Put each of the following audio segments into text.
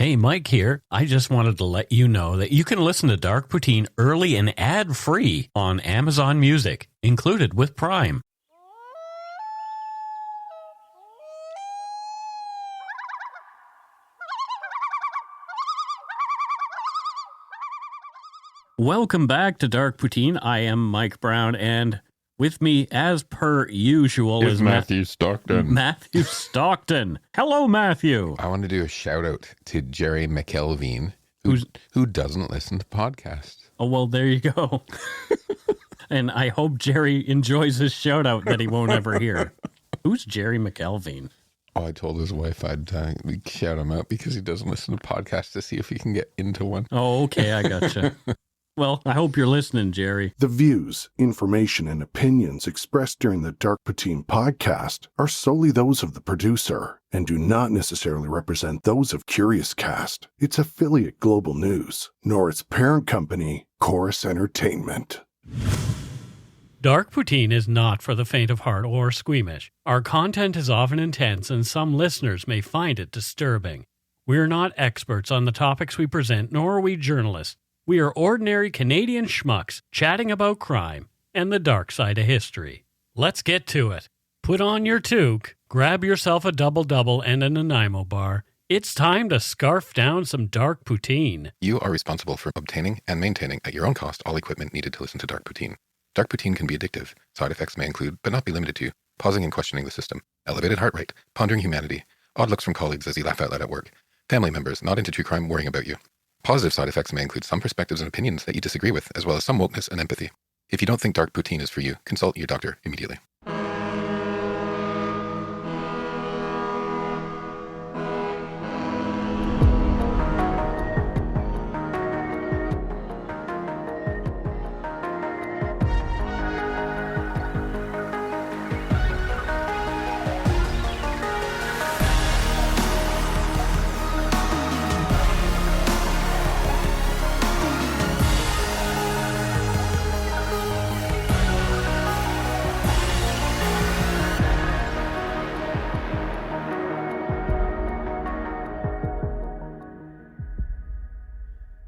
Hey, Mike here. I just wanted to let you know that you can listen to Dark Poutine early and ad-free on Amazon Music, included with Prime. Welcome back to Dark Poutine. I am Mike Brown, and with me, as per usual, is Matthew Stockton. Matthew Stockton. Hello, Matthew. I want to do a shout out to Jerry McElveen, who doesn't listen to podcasts. Oh, well, there you go. And I hope Jerry enjoys his shout out that he won't ever hear. Who's Jerry McElveen? Oh, I told his wife I'd shout him out because he doesn't listen to podcasts to see if he can get into one. Oh, okay, I gotcha. Well, I hope you're listening, Jerry. The views, information, and opinions expressed during the Dark Poutine podcast are solely those of the producer and do not necessarily represent those of Curious Cast, its affiliate Global News, nor its parent company, Chorus Entertainment. Dark Poutine is not for the faint of heart or squeamish. Our content is often intense, and some listeners may find it disturbing. We're not experts on the topics we present, nor are we journalists. We are ordinary Canadian schmucks chatting about crime and the dark side of history. Let's get to it. Put on your toque, grab yourself a double-double and a Nanaimo bar. It's time to scarf down some Dark Poutine. You are responsible for obtaining and maintaining at your own cost all equipment needed to listen to Dark Poutine. Dark Poutine can be addictive. Side effects may include, but not be limited to, pausing and questioning the system, elevated heart rate, pondering humanity, odd looks from colleagues as you laugh out loud at work, family members not into true crime worrying about you. Positive side effects may include some perspectives and opinions that you disagree with, as well as some wokeness and empathy. If you don't think Dark Poutine is for you, consult your doctor immediately.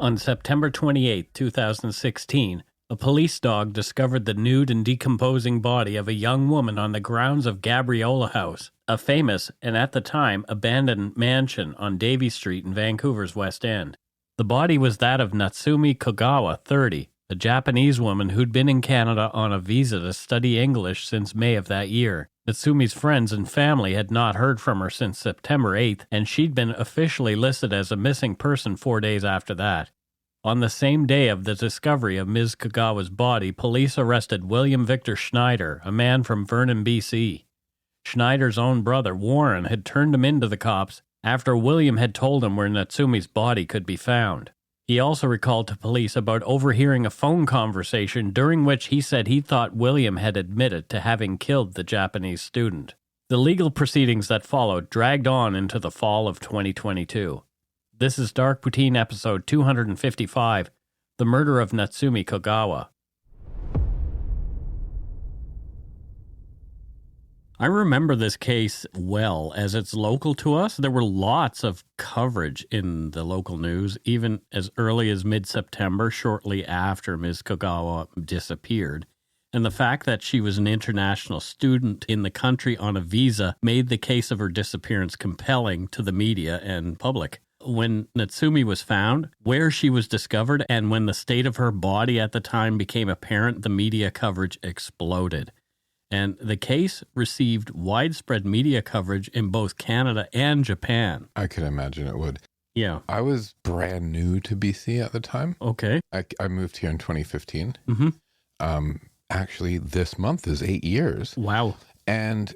On September 28, 2016, a police dog discovered the nude and decomposing body of a young woman on the grounds of Gabriola House, a famous, and at the time, abandoned mansion on Davie Street in Vancouver's West End. The body was that of Natsumi Kogawa, 30, a Japanese woman who'd been in Canada on a visa to study English since May of that year. Natsumi's friends and family had not heard from her since September 8th, and she'd been officially listed as a missing person 4 days after that. On the same day of the discovery of Ms. Kogawa's body, police arrested William Victor Schneider, a man from Vernon, BC. Schneider's own brother, Warren, had turned him into the cops after William had told him where Natsumi's body could be found. He also recalled to police about overhearing a phone conversation during which he said he thought William had admitted to having killed the Japanese student. The legal proceedings that followed dragged on into the fall of 2022. This is Dark Poutine episode 255, The Murder of Natsumi Kogawa. I remember this case well, as it's local to us. There were lots of coverage in the local news, even as early as mid-September, shortly after Ms. Kogawa disappeared. And the fact that she was an international student in the country on a visa made the case of her disappearance compelling to the media and public. When Natsumi was found, where she was discovered, and when the state of her body at the time became apparent, the media coverage exploded. And the case received widespread media coverage in both Canada and Japan. I could imagine it would. Yeah. I was brand new to BC at the time. Okay. I moved here in 2015. Mm-hmm. Actually, this month is 8 years. Wow. And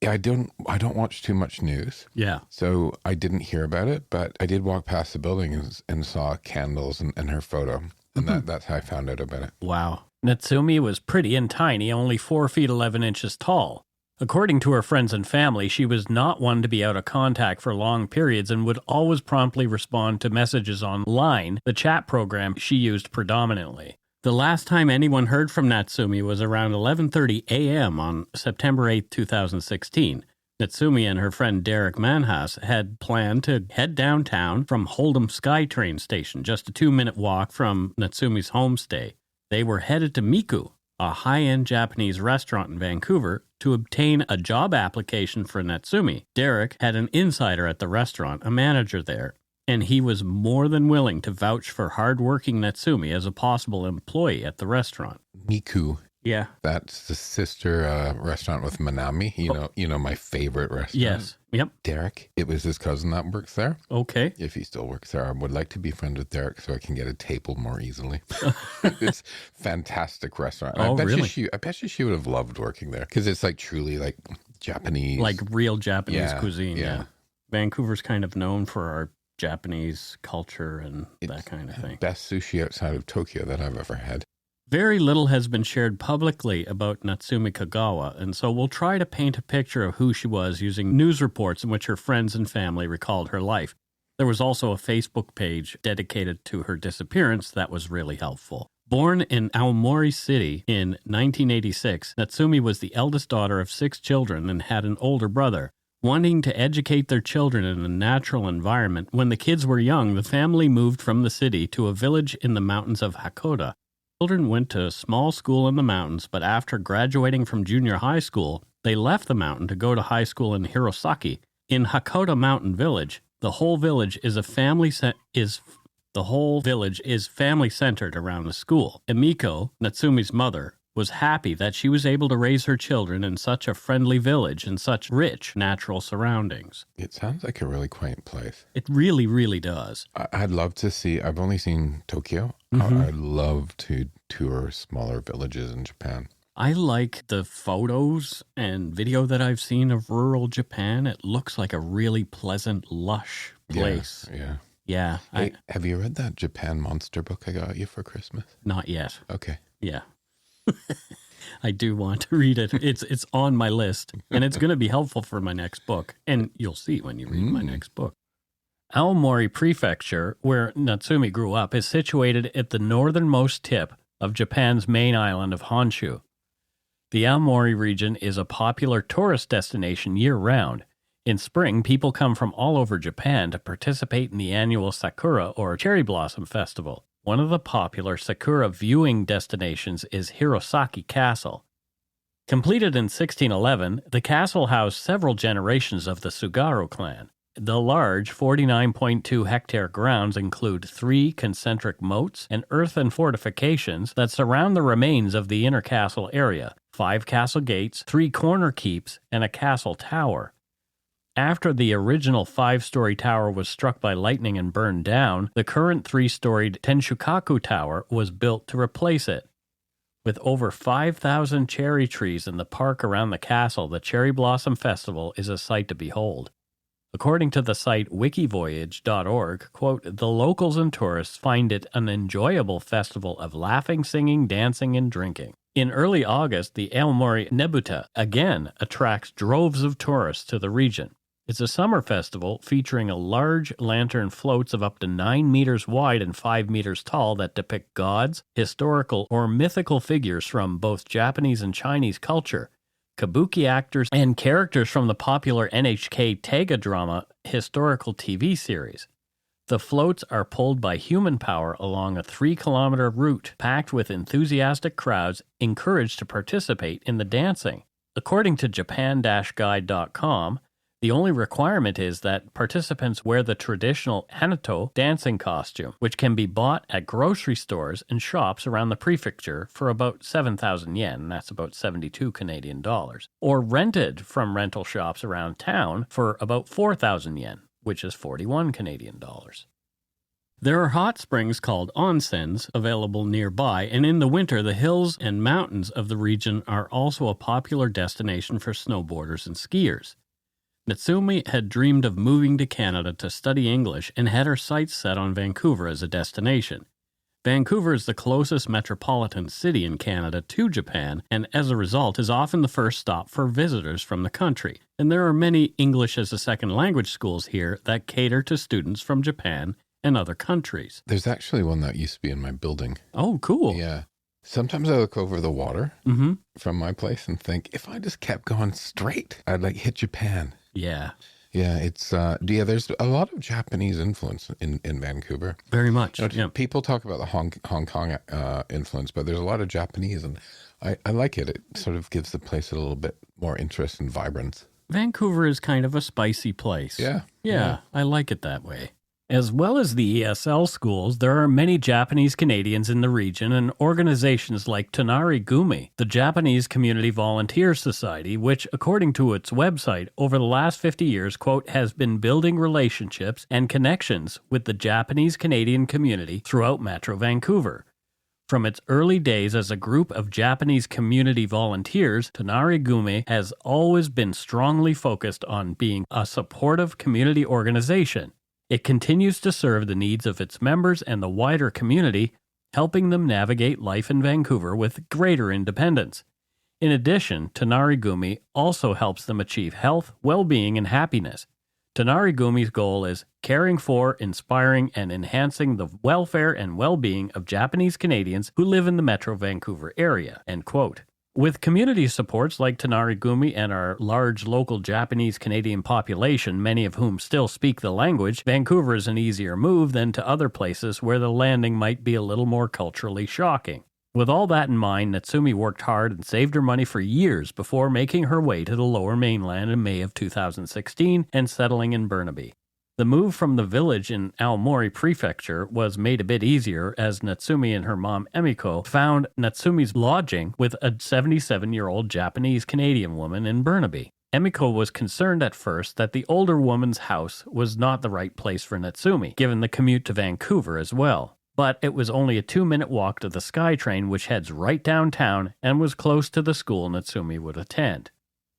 I don't watch too much news. Yeah. So I didn't hear about it, but I did walk past the building and saw candles and her photo. And that's how I found out about it. Wow. Natsumi was pretty and tiny, only 4 feet 11 inches tall. According to her friends and family, she was not one to be out of contact for long periods and would always promptly respond to messages online, the chat program she used predominantly. The last time anyone heard from Natsumi was around 11:30 a.m. on September 8, 2016, Natsumi and her friend Derek Manhas had planned to head downtown from Hold'em SkyTrain station, just a 2-minute walk from Natsumi's homestay. They were headed to Miku, a high-end Japanese restaurant in Vancouver, to obtain a job application for Natsumi. Derek had an insider at the restaurant, a manager there, and he was more than willing to vouch for hard-working Natsumi as a possible employee at the restaurant. Miku. Yeah. That's the sister restaurant with Manami. You know my favorite restaurant. Yes. Yep. Derek. It was his cousin that works there. Okay. If he still works there, I would like to be friends with Derek so I can get a table more easily. It's fantastic restaurant. Oh, really? I bet you she would have loved working there because it's like truly like Japanese. Like real Japanese cuisine. Yeah. Vancouver's kind of known for our Japanese culture and that kind of thing. Best sushi outside of Tokyo that I've ever had. Very little has been shared publicly about Natsumi Kogawa, and so we'll try to paint a picture of who she was using news reports in which her friends and family recalled her life. There was also a Facebook page dedicated to her disappearance that was really helpful. Born in Aomori City in 1986, Natsumi was the eldest daughter of 6 children and had an older brother. Wanting to educate their children in a natural environment, when the kids were young, the family moved from the city to a village in the mountains of Hakoda. Children went to a small school in the mountains, but after graduating from junior high school, they left the mountain to go to high school in Hirosaki. In Hakoda Mountain Village, the whole village is family centered around the school. Emiko, Natsumi's mother, was happy that she was able to raise her children in such a friendly village in such rich natural surroundings. It sounds like a really quaint place. It really, really does. I'd love to see, I've only seen Tokyo. Mm-hmm. I'd love to tour smaller villages in Japan. I like the photos and video that I've seen of rural Japan. It looks like a really pleasant, lush place. Yeah. Hey, have you read that Japan monster book I got you for Christmas? Not yet. Okay. Yeah. I do want to read it. It's on my list, and it's going to be helpful for my next book. And you'll see when you read my next book. Aomori Prefecture, where Natsumi grew up, is situated at the northernmost tip of Japan's main island of Honshu. The Aomori region is a popular tourist destination year-round. In spring, people come from all over Japan to participate in the annual Sakura or Cherry Blossom Festival. One of the popular Sakura viewing destinations is Hirosaki Castle. Completed in 1611, the castle housed several generations of the Tsugaru clan. The large 49.2 hectare grounds include 3 concentric moats and earthen fortifications that surround the remains of the inner castle area, 5 castle gates, 3 corner keeps, and a castle tower. After the original 5-story tower was struck by lightning and burned down, the current 3-storied Tenshukaku Tower was built to replace it. With over 5,000 cherry trees in the park around the castle, the Cherry Blossom Festival is a sight to behold. According to the site wikivoyage.org, quote, "The locals and tourists find it an enjoyable festival of laughing, singing, dancing, and drinking." In early August, the Aomori Nebuta again attracts droves of tourists to the region. It's a summer festival featuring a large lantern floats of up to 9 meters wide and 5 meters tall that depict gods, historical or mythical figures from both Japanese and Chinese culture, kabuki actors, and characters from the popular NHK Taiga drama historical TV series. The floats are pulled by human power along a 3-kilometer route packed with enthusiastic crowds encouraged to participate in the dancing. According to Japan-Guide.com, the only requirement is that participants wear the traditional Hanato dancing costume, which can be bought at grocery stores and shops around the prefecture for about 7,000 yen, that's about 72 Canadian dollars, or rented from rental shops around town for about 4,000 yen, which is 41 Canadian dollars. There are hot springs called onsens available nearby, and in the winter, the hills and mountains of the region are also a popular destination for snowboarders and skiers. Natsumi had dreamed of moving to Canada to study English and had her sights set on Vancouver as a destination. Vancouver is the closest metropolitan city in Canada to Japan, and as a result is often the first stop for visitors from the country. And there are many English as a second language schools here that cater to students from Japan and other countries. There's actually one that used to be in my building. Oh, cool. Yeah. Sometimes I look over the water Mm-hmm. from my place and think, if I just kept going straight, I'd like hit Japan. Yeah. Yeah, there's a lot of Japanese influence in Vancouver. Very much. People talk about the Hong Kong influence, but there's a lot of Japanese, and I like it. It sort of gives the place a little bit more interest and vibrance. Vancouver is kind of a spicy place. Yeah. I like it that way. As well as the ESL schools, there are many Japanese Canadians in the region and organizations like Tonari Gumi, the Japanese Community Volunteer Society, which, according to its website, over the last 50 years, quote, has been building relationships and connections with the Japanese Canadian community throughout Metro Vancouver. From its early days as a group of Japanese community volunteers, Tonari Gumi has always been strongly focused on being a supportive community organization. It continues to serve the needs of its members and the wider community, helping them navigate life in Vancouver with greater independence. In addition, Tonari Gumi also helps them achieve health, well-being, and happiness. Tonari Gumi's goal is caring for, inspiring, and enhancing the welfare and well-being of Japanese Canadians who live in the Metro Vancouver area, end quote. With community supports like Tonari Gumi and our large local Japanese Canadian population, many of whom still speak the language, Vancouver is an easier move than to other places where the landing might be a little more culturally shocking. With all that in mind, Natsumi worked hard and saved her money for years before making her way to the Lower Mainland in May of 2016 and settling in Burnaby. The move from the village in Aomori Prefecture was made a bit easier as Natsumi and her mom Emiko found Natsumi's lodging with a 77-year-old Japanese-Canadian woman in Burnaby. Emiko was concerned at first that the older woman's house was not the right place for Natsumi, given the commute to Vancouver as well. But it was only a 2-minute walk to the SkyTrain, which heads right downtown and was close to the school Natsumi would attend.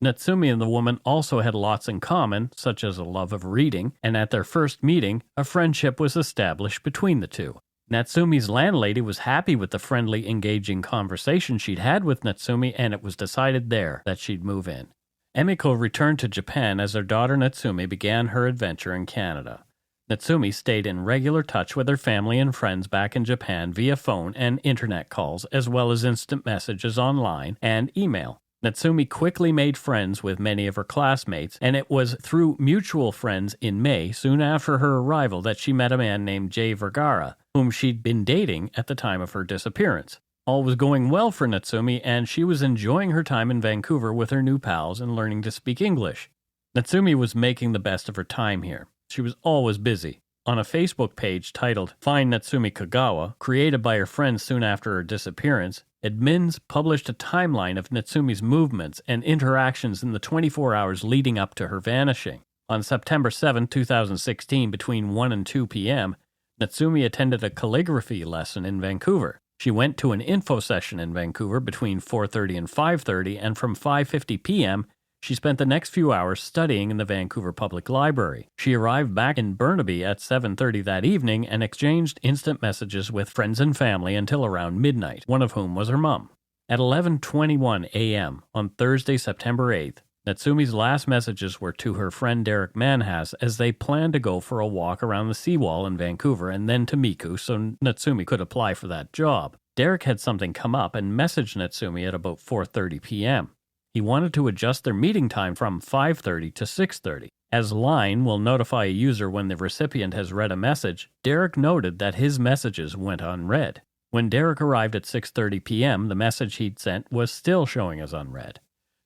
Natsumi and the woman also had lots in common, such as a love of reading, and at their first meeting, a friendship was established between the two. Natsumi's landlady was happy with the friendly, engaging conversation she'd had with Natsumi, and it was decided there that she'd move in. Emiko returned to Japan as her daughter Natsumi began her adventure in Canada. Natsumi stayed in regular touch with her family and friends back in Japan via phone and internet calls, as well as instant messages online and email. Natsumi quickly made friends with many of her classmates, and it was through mutual friends in May, soon after her arrival, that she met a man named Jay Vergara, whom she'd been dating at the time of her disappearance. All was going well for Natsumi, and she was enjoying her time in Vancouver with her new pals and learning to speak English. Natsumi was making the best of her time here. She was always busy. On a Facebook page titled Find Natsumi Kogawa, created by her friends soon after her disappearance, admins published a timeline of Natsumi's movements and interactions in the 24 hours leading up to her vanishing. On September 7, 2016, between 1 and 2 p.m., Natsumi attended a calligraphy lesson in Vancouver. She went to an info session in Vancouver between 4:30 and 5:30, and from 5:50 p.m., she spent the next few hours studying in the Vancouver Public Library. She arrived back in Burnaby at 7:30 that evening and exchanged instant messages with friends and family until around midnight, one of whom was her mom. At 11:21 a.m. on Thursday, September 8th, Natsumi's last messages were to her friend Derek Manhas as they planned to go for a walk around the seawall in Vancouver and then to Miku so Natsumi could apply for that job. Derek had something come up and messaged Natsumi at about 4:30 p.m. He wanted to adjust their meeting time from 5:30 to 6:30. As Line will notify a user when the recipient has read a message, Derek noted that his messages went unread. When Derek arrived at 6:30 p.m., the message he'd sent was still showing as unread.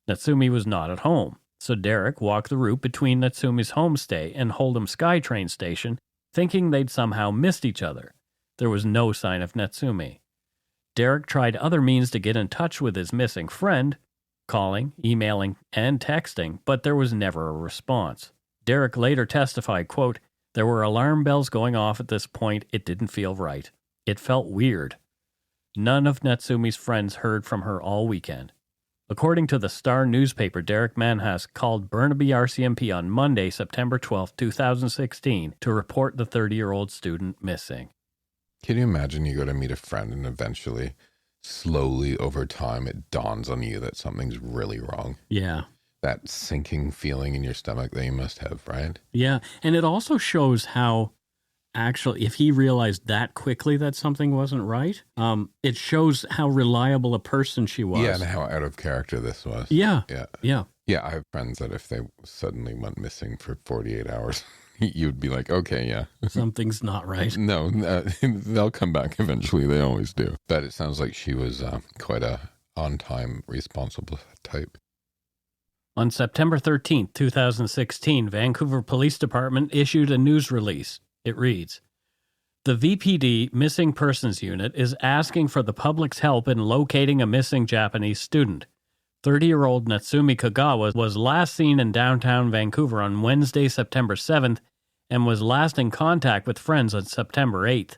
Natsumi was not at home, so Derek walked the route between Natsumi's homestay and Hold'em SkyTrain station, thinking they'd somehow missed each other. There was no sign of Natsumi. Derek tried other means to get in touch with his missing friend, calling, emailing, and texting, but there was never a response. Derek later testified, quote, "There were alarm bells going off at this point. It didn't feel right. It felt weird." None of Natsumi's friends heard from her all weekend. According to the Star newspaper, Derek Manhas called Burnaby RCMP on Monday, September 12, 2016, to report the 30-year-old student missing. Can you imagine you go to meet a friend and eventually, slowly over time, it dawns on you that something's really wrong? Yeah. That sinking feeling in your stomach that you must have, right? Yeah, and it also shows how actually, if he realized that quickly that something wasn't right, it shows how reliable a person she was. Yeah, and how out of character this was. Yeah. Yeah. Yeah. Yeah, I have friends that if they suddenly went missing for 48 hours, you'd be like, okay, yeah. Something's not right. No, they'll come back eventually. They always do. But it sounds like she was quite a on-time, responsible type. On September 13th, 2016, Vancouver Police Department issued a news release. It reads, "The VPD Missing Persons Unit is asking for the public's help in locating a missing Japanese student. 30-year-old Natsumi Kogawa was last seen in downtown Vancouver on Wednesday, September 7th, and was last in contact with friends on September 8th.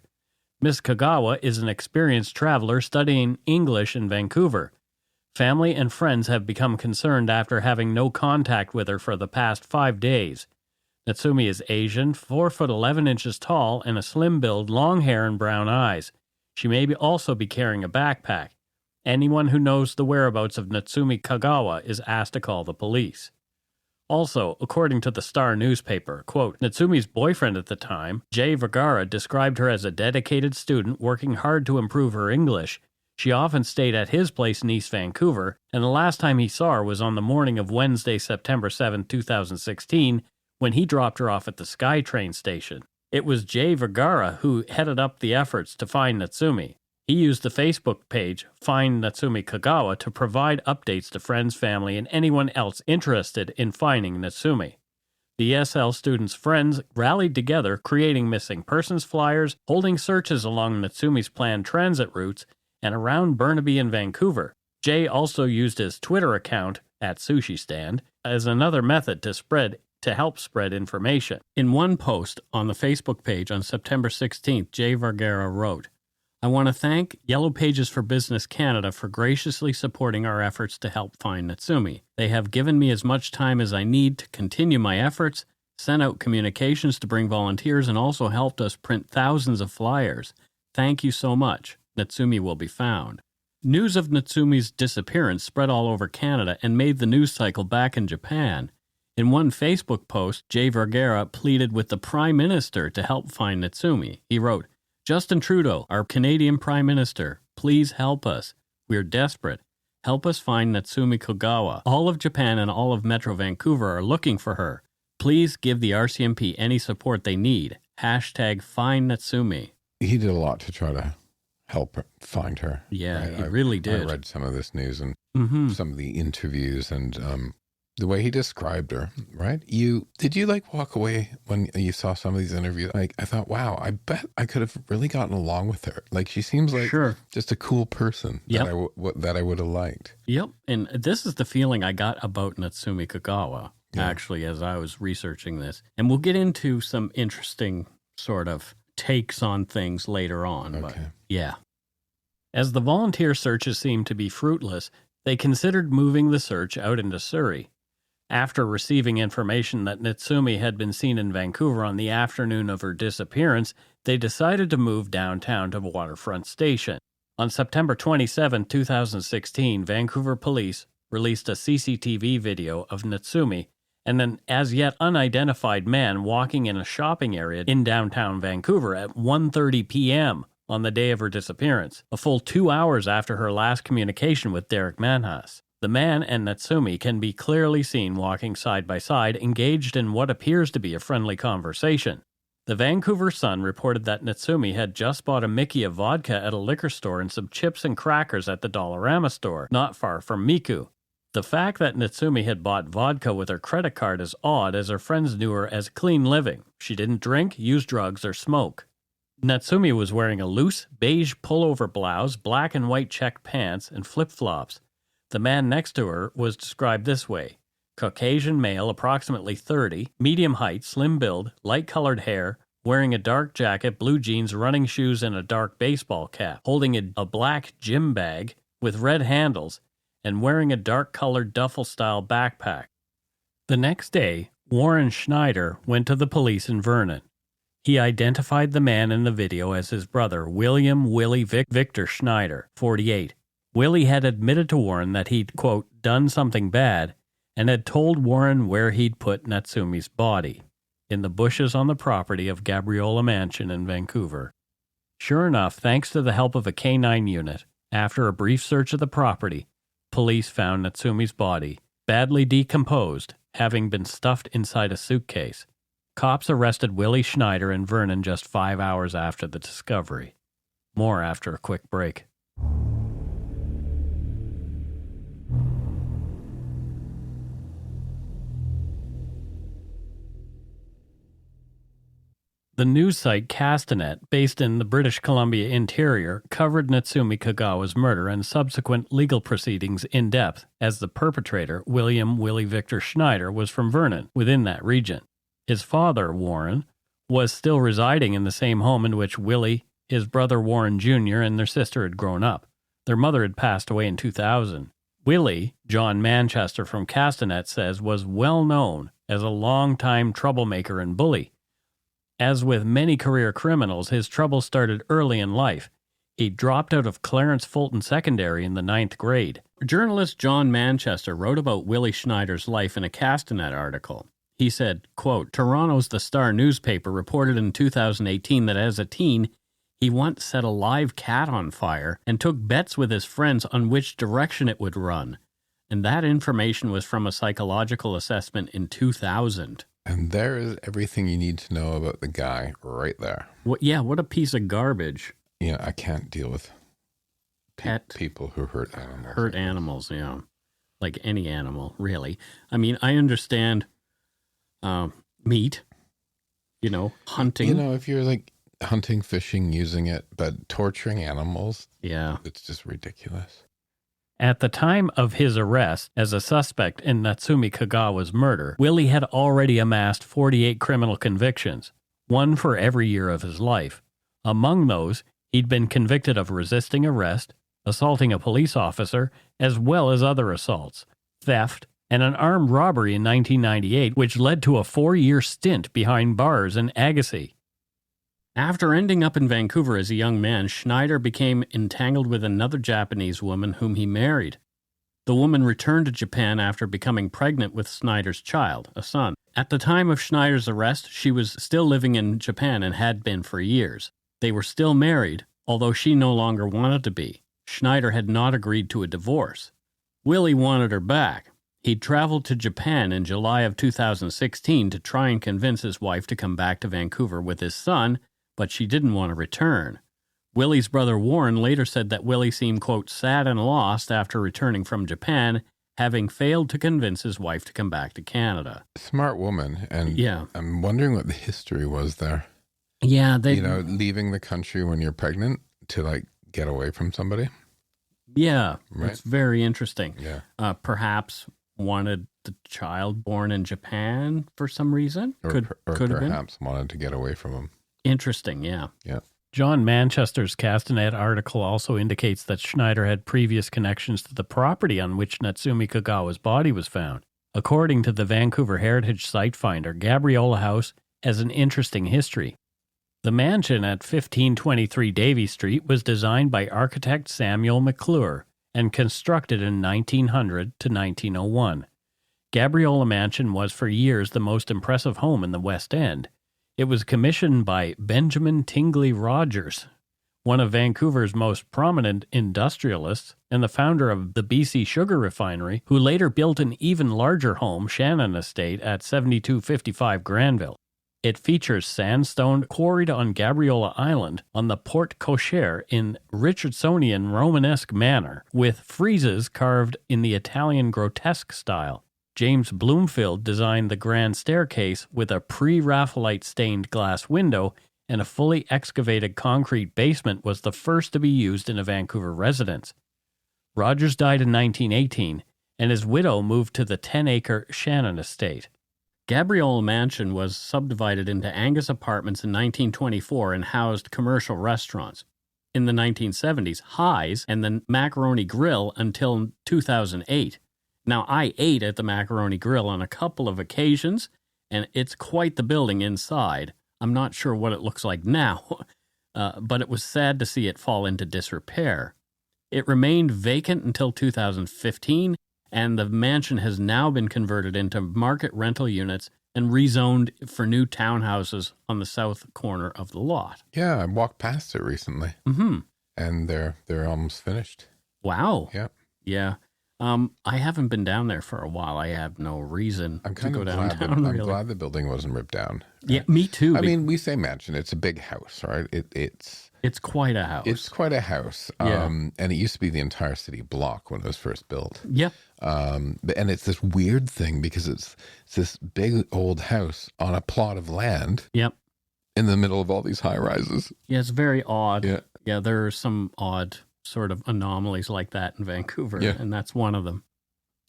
Miss Kogawa is an experienced traveler studying English in Vancouver. Family and friends have become concerned after having no contact with her for the past 5 days. Natsumi is Asian, 4 foot 11 inches tall, and a slim build, long hair and brown eyes. She may also be carrying a backpack. Anyone who knows the whereabouts of Natsumi Kogawa is asked to call the police." Also, according to the Star newspaper, quote, "Natsumi's boyfriend at the time, Jay Vergara, described her as a dedicated student working hard to improve her English. She often stayed at his place in East Vancouver, and the last time he saw her was on the morning of Wednesday, September 7, 2016, when he dropped her off at the SkyTrain station. It was Jay Vergara who headed up the efforts to find Natsumi. He used the Facebook page, Find Natsumi Kogawa, to provide updates to friends, family, and anyone else interested in finding Natsumi. The ESL students' friends rallied together, creating missing persons flyers, holding searches along Natsumi's planned transit routes, and around Burnaby and Vancouver. Jay also used his Twitter account, @SushiStand, as another method to help spread information. In one post on the Facebook page on September 16th, Jay Vergara wrote, "I want to thank Yellow Pages for Business Canada for graciously supporting our efforts to help find Natsumi. They have given me as much time as I need to continue my efforts, sent out communications to bring volunteers, and also helped us print thousands of flyers. Thank you so much. Natsumi will be found." News of Natsumi's disappearance spread all over Canada and made the news cycle back in Japan. In one Facebook post, Jay Vergara pleaded with the Prime Minister to help find Natsumi. He wrote, "Justin Trudeau, our Canadian Prime Minister, please help us. We're desperate. Help us find Natsumi Kogawa. All of Japan and all of Metro Vancouver are looking for her. Please give the RCMP any support they need. #FindNatsumi." He did a lot to try to help find her. Yeah, he really did. I read some of this news and some of the interviews and the way he described her, right? Did you walk away when you saw some of these interviews? I thought, wow, I bet I could have really gotten along with her. She seems like just a cool person that I would have liked. Yep. And this is the feeling I got about Natsumi Kogawa, actually, as I was researching this. And we'll get into some interesting sort of takes on things later on. Okay. But yeah. As the volunteer searches seemed to be fruitless, they considered moving the search out into Surrey. After receiving information that Natsumi had been seen in Vancouver on the afternoon of her disappearance, they decided to move downtown to Waterfront Station. On September 27, 2016, Vancouver police released a CCTV video of Natsumi and an as-yet unidentified man walking in a shopping area in downtown Vancouver at 1:30 p.m. on the day of her disappearance, a full 2 hours after her last communication with Derek Manhas. The man and Natsumi can be clearly seen walking side by side, engaged in what appears to be a friendly conversation. The Vancouver Sun reported that Natsumi had just bought a Mickey of vodka at a liquor store and some chips and crackers at the Dollarama store, not far from Miku. The fact that Natsumi had bought vodka with her credit card is odd, as her friends knew her as clean living. She didn't drink, use drugs, or smoke. Natsumi was wearing a loose, beige pullover blouse, black and white checked pants, and flip-flops. The man next to her was described this way: Caucasian male, approximately 30, medium height, slim build, light-colored hair, wearing a dark jacket, blue jeans, running shoes, and a dark baseball cap, holding a black gym bag with red handles, and wearing a dark-colored duffel-style backpack. The next day, Warren Schneider went to the police in Vernon. He identified the man in the video as his brother, William Victor Schneider, 48. Willie had admitted to Warren that he'd, quote, done something bad, and had told Warren where he'd put Natsumi's body. in the bushes on the property of Gabriola Mansion in Vancouver. Sure enough, thanks to the help of a K-9 unit, after a brief search of the property, police found Natsumi's body, badly decomposed, having been stuffed inside a suitcase. Cops arrested Willie Schneider and Vernon just 5 hours after the discovery. More after a quick break. The news site Castanet, based in the British Columbia interior, covered Natsumi Kogawa's murder and subsequent legal proceedings in depth, as the perpetrator, Willie Victor Schneider, was from Vernon, within that region. His father, Warren, was still residing in the same home in which Willie, his brother Warren Jr., and their sister had grown up. Their mother had passed away in 2000. Willie, John Manchester from Castanet says, was well known as a long-time troublemaker and bully. As with many career criminals, his trouble started early in life. He dropped out of Clarence Fulton Secondary in the 9th grade. Journalist John Manchester wrote about Willie Schneider's life in a Castanet article. He said, quote, Toronto's The Star newspaper reported in 2018 that as a teen, he once set a live cat on fire and took bets with his friends on which direction it would run. And that information was from a psychological assessment in 2000. And there is everything you need to know about the guy right there. What a piece of garbage. Yeah, I can't deal with people who hurt animals. Hurt animals, yeah. Like any animal, really. I mean, I understand meat, hunting. If you're like hunting, fishing, using it, but torturing animals, yeah, it's just ridiculous. At the time of his arrest as a suspect in Natsumi Kogawa's murder, Willie had already amassed 48 criminal convictions, one for every year of his life. Among those, he'd been convicted of resisting arrest, assaulting a police officer, as well as other assaults, theft, and an armed robbery in 1998, which led to a 4-year stint behind bars in Agassiz. After ending up in Vancouver as a young man, Schneider became entangled with another Japanese woman whom he married. The woman returned to Japan after becoming pregnant with Schneider's child, a son. At the time of Schneider's arrest, she was still living in Japan and had been for years. They were still married, although she no longer wanted to be. Schneider had not agreed to a divorce. Willie wanted her back. He'd traveled to Japan in July of 2016 to try and convince his wife to come back to Vancouver with his son, but she didn't want to return. Willie's brother Warren later said that Willie seemed, quote, sad and lost after returning from Japan, having failed to convince his wife to come back to Canada. Smart woman, and yeah. I'm wondering what the history was there. Yeah, leaving the country when you're pregnant to get away from somebody. Yeah, right? It's very interesting. Yeah, perhaps wanted the child born in Japan for some reason, or could perhaps wanted to get away from him. Interesting, yeah. Yeah. John Manchester's Castanet article also indicates that Schneider had previous connections to the property on which Natsumi Kogawa's body was found. According to the Vancouver Heritage Site Finder, Gabriola House has an interesting history. The mansion at 1523 Davie Street was designed by architect Samuel McClure and constructed in 1900 to 1901. Gabriola Mansion was for years the most impressive home in the West End. It was commissioned by Benjamin Tingley Rogers, one of Vancouver's most prominent industrialists and the founder of the BC Sugar Refinery, who later built an even larger home, Shannon Estate, at 7255 Granville. It features sandstone quarried on Gabriola Island on the Porte Cochere in Richardsonian Romanesque manner, with friezes carved in the Italian grotesque style. James Bloomfield designed the grand staircase with a pre-Raphaelite stained glass window, and a fully excavated concrete basement was the first to be used in a Vancouver residence. Rogers died in 1918, and his widow moved to the 10-acre Shannon Estate. Gabriola Mansion was subdivided into Angus apartments in 1924 and housed commercial restaurants. In the 1970s, Highs and the Macaroni Grill until 2008. Now, I ate at the Macaroni Grill on a couple of occasions, and it's quite the building inside. I'm not sure what it looks like now, but it was sad to see it fall into disrepair. It remained vacant until 2015, and the mansion has now been converted into market rental units and rezoned for new townhouses on the south corner of the lot. Yeah, I walked past it recently. Mm-hmm. And they're almost finished. Wow. Yeah. Yeah. I haven't been down there for a while. I have no reason to go downtown. I'm glad the building wasn't ripped down. Yeah, me too. I mean, we say mansion. It's a big house, right? It's quite a house. It's quite a house. Yeah. And it used to be the entire city block when it was first built. Yep. And it's this weird thing because it's this big old house on a plot of land. Yep. In the middle of all these high rises. Yeah, it's very odd. Yeah. Yeah, there are some odd sort of anomalies like that in Vancouver, yeah. and that's one of them.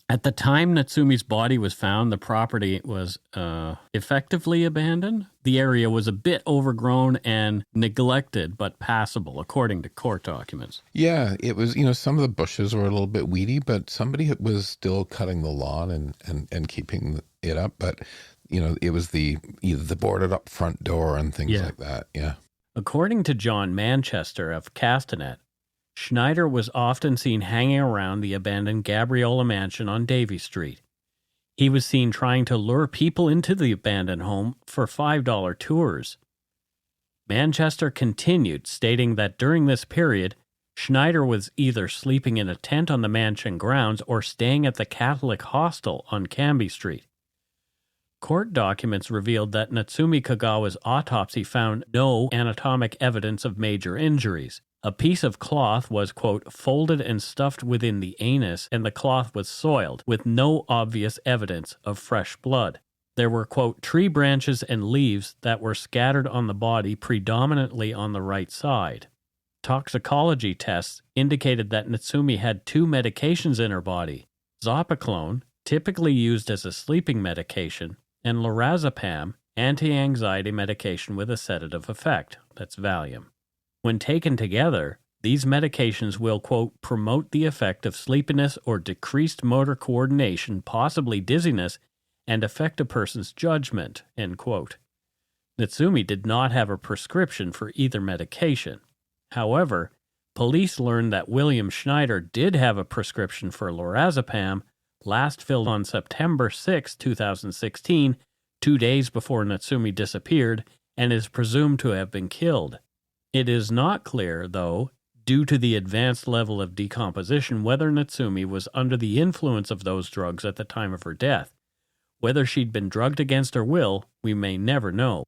At the time Natsumi's body was found, the property was effectively abandoned. The area was a bit overgrown and neglected, but passable, according to court documents. Yeah, it was, some of the bushes were a little bit weedy, but somebody was still cutting the lawn and keeping it up. But, it was either the boarded up front door and things like that. Yeah. According to John Manchester of Castanet, Schneider was often seen hanging around the abandoned Gabriola mansion on Davie Street. He was seen trying to lure people into the abandoned home for $5 tours. Manchester continued, stating that during this period, Schneider was either sleeping in a tent on the mansion grounds or staying at the Catholic hostel on Cambie Street. Court documents revealed that Natsumi Kogawa's autopsy found no anatomic evidence of major injuries. A piece of cloth was, quote, folded and stuffed within the anus, and the cloth was soiled, with no obvious evidence of fresh blood. There were, quote, tree branches and leaves that were scattered on the body, predominantly on the right side. Toxicology tests indicated that Natsumi had 2 medications in her body, Zopiclone, typically used as a sleeping medication, and lorazepam, anti-anxiety medication with a sedative effect, that's Valium. When taken together, these medications will, quote, promote the effect of sleepiness or decreased motor coordination, possibly dizziness, and affect a person's judgment, end quote. Natsumi did not have a prescription for either medication. However, police learned that William Schneider did have a prescription for lorazepam, last filled on September 6, 2016, 2 days before Natsumi disappeared, and is presumed to have been killed. It is not clear, though, due to the advanced level of decomposition, whether Natsumi was under the influence of those drugs at the time of her death. Whether she'd been drugged against her will, we may never know.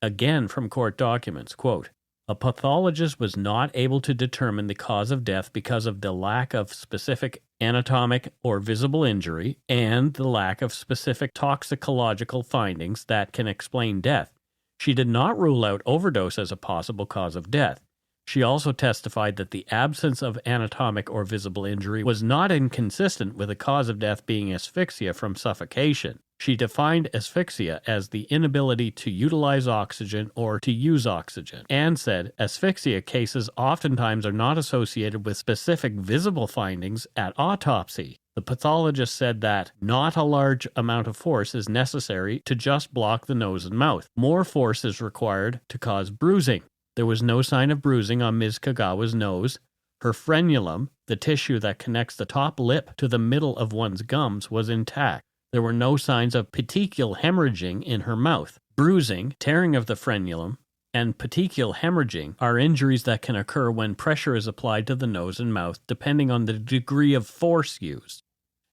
Again from court documents, quote, a pathologist was not able to determine the cause of death because of the lack of specific anatomic or visible injury and the lack of specific toxicological findings that can explain death. She did not rule out overdose as a possible cause of death. She also testified that the absence of anatomic or visible injury was not inconsistent with the cause of death being asphyxia from suffocation. She defined asphyxia as the inability to utilize oxygen or to use oxygen, and said asphyxia cases oftentimes are not associated with specific visible findings at autopsy. The pathologist said that not a large amount of force is necessary to just block the nose and mouth. More force is required to cause bruising. There was no sign of bruising on Ms. Kogawa's nose. Her frenulum, the tissue that connects the top lip to the middle of one's gums, was intact. There were no signs of petechial hemorrhaging in her mouth. Bruising, tearing of the frenulum, and petechial hemorrhaging are injuries that can occur when pressure is applied to the nose and mouth, depending on the degree of force used.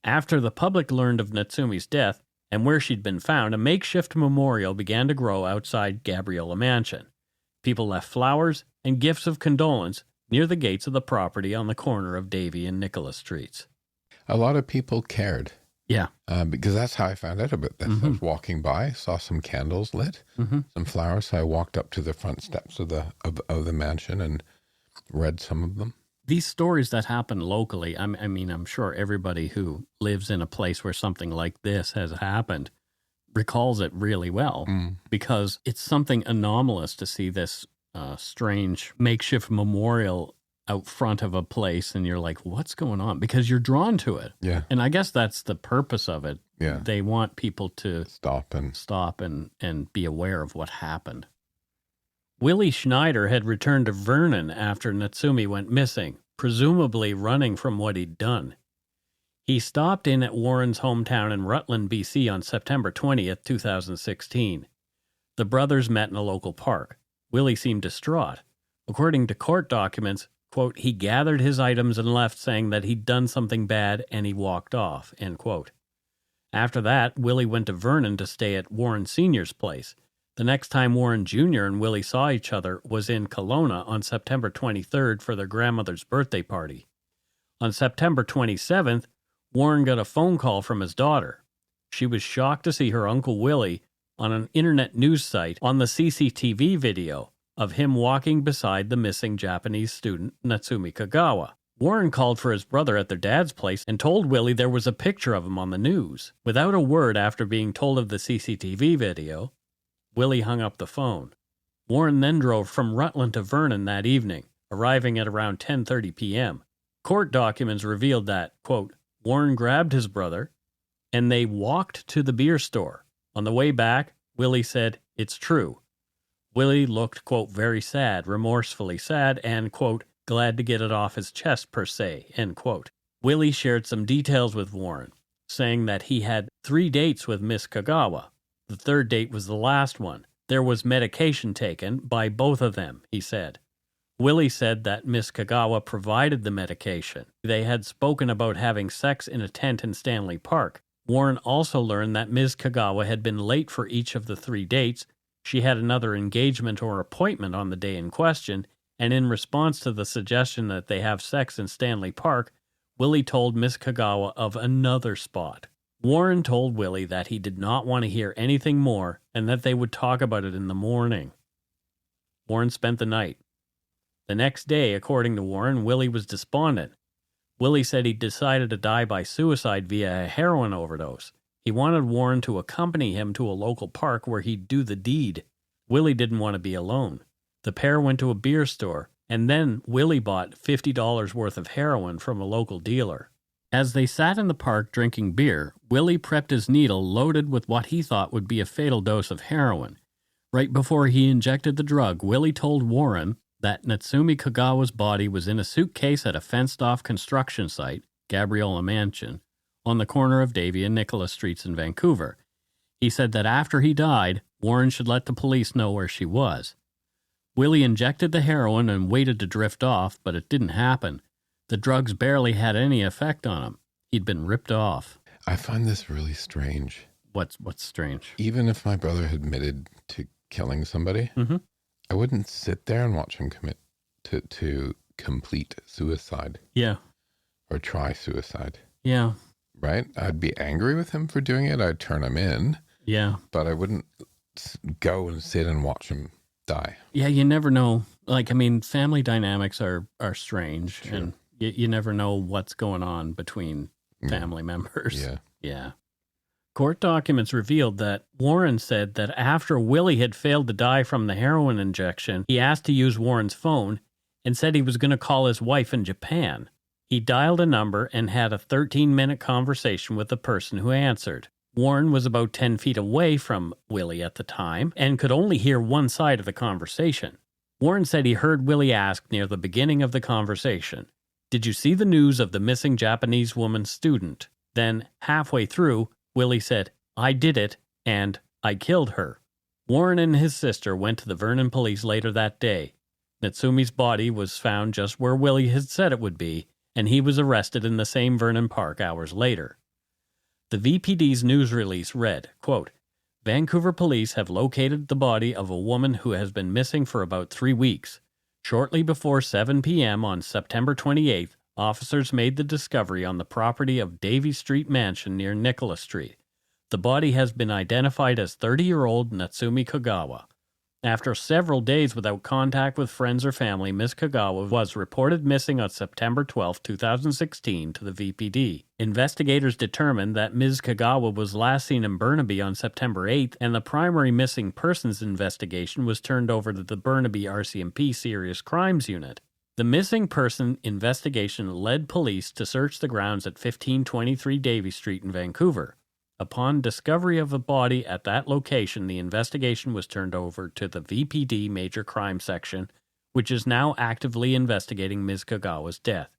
After the public learned of Natsumi's death and where she'd been found, a makeshift memorial began to grow outside Gabriola Mansion. People left flowers and gifts of condolence near the gates of the property on the corner of Davie and Nicholas Streets. A lot of people cared. Yeah. Because that's how I found out about this. I was walking by, saw some candles lit, some flowers. So I walked up to the front steps of the mansion and read some of them. These stories that happen locally, I mean, I'm sure everybody who lives in a place where something like this has happened recalls it really well, because it's something anomalous to see this strange makeshift memorial out front of a place, and you're like, what's going on? Because you're drawn to it. Yeah. And I guess that's the purpose of it. Yeah. They want people to stop and be aware of what happened. Willie Schneider had returned to Vernon after Natsumi went missing, presumably running from what he'd done. He stopped in at Warren's hometown in Rutland, BC on September 20th, 2016. The brothers met in a local park. Willie seemed distraught. According to court documents, quote, he gathered his items and left saying that he'd done something bad and he walked off, end quote. After that, Willie went to Vernon to stay at Warren Sr.'s place. The next time Warren Jr. and Willie saw each other was in Kelowna on September 23rd for their grandmother's birthday party. On September 27th, Warren got a phone call from his daughter. She was shocked to see her Uncle Willie on an internet news site on the CCTV video of him walking beside the missing Japanese student Natsumi Kogawa. Warren called for his brother at their dad's place and told Willie there was a picture of him on the news. Without a word after being told of the CCTV video, Willie hung up the phone. Warren then drove from Rutland to Vernon that evening, arriving at around 10:30 p.m. Court documents revealed that, quote, Warren grabbed his brother and they walked to the beer store. On the way back, Willie said, it's true. Willie looked, quote, very sad, remorsefully sad, and, quote, glad to get it off his chest, per se, end quote. Willie shared some details with Warren, saying that he had 3 dates with Miss Kogawa. The third date was the last one. There was medication taken by both of them, he said. Willie said that Miss Kogawa provided the medication. They had spoken about having sex in a tent in Stanley Park. Warren also learned that Ms. Kogawa had been late for each of the 3 dates. She had another engagement or appointment on the day in question, and in response to the suggestion that they have sex in Stanley Park, Willie told Miss Kogawa of another spot. Warren told Willie that he did not want to hear anything more and that they would talk about it in the morning. Warren spent the night. The next day, according to Warren, Willie was despondent. Willie said he decided to die by suicide via a heroin overdose. He wanted Warren to accompany him to a local park where he'd do the deed. Willie didn't want to be alone. The pair went to a beer store, and then Willie bought $50 worth of heroin from a local dealer. As they sat in the park drinking beer, Willie prepped his needle loaded with what he thought would be a fatal dose of heroin. Right before he injected the drug, Willie told Warren that Natsumi Kogawa's body was in a suitcase at a fenced-off construction site, Gabriola Mansion, on the corner of Davie and Nicholas Streets in Vancouver. He said that after he died, Warren should let the police know where she was. Willie injected the heroin and waited to drift off, but it didn't happen. The drugs barely had any effect on him. He'd been ripped off. I find this really strange. What's strange? Even if my brother admitted to killing somebody, I wouldn't sit there and watch him commit to complete suicide. Yeah. Or try suicide. Yeah. Right? I'd be angry with him for doing it. I'd turn him in. Yeah. But I wouldn't go and sit and watch him die. Yeah, you never know. Like, I mean, family dynamics are strange. True. And you never know what's going on between family members. Yeah. Yeah. Court documents revealed that Warren said that after Willie had failed to die from the heroin injection, he asked to use Warren's phone and said he was going to call his wife in Japan. He dialed a number and had a 13-minute conversation with the person who answered. Warren was about 10 feet away from Willie at the time and could only hear one side of the conversation. Warren said he heard Willie ask near the beginning of the conversation, "Did you see the news of the missing Japanese woman student?" Then, halfway through, Willie said, "I did it, and I killed her." Warren and his sister went to the Vernon police later that day. Natsumi's body was found just where Willie had said it would be, and he was arrested in the same Vernon Park hours later. The VPD's news release read, quote, "Vancouver police have located the body of a woman who has been missing for about 3 weeks. Shortly before 7 p.m. on September 28th, officers made the discovery on the property of Davie Street Mansion near Nicholas Street. The body has been identified as 30-year-old Natsumi Kogawa. After several days without contact with friends or family, Ms. Kogawa was reported missing on September 12, 2016 to the VPD. Investigators determined that Ms. Kogawa was last seen in Burnaby on September 8th, and the primary missing persons investigation was turned over to the Burnaby RCMP Serious Crimes Unit. The missing person investigation led police to search the grounds at 1523 Davie Street in Vancouver. Upon discovery of a body at that location, the investigation was turned over to the VPD Major Crime Section, which is now actively investigating Ms. Kogawa's death.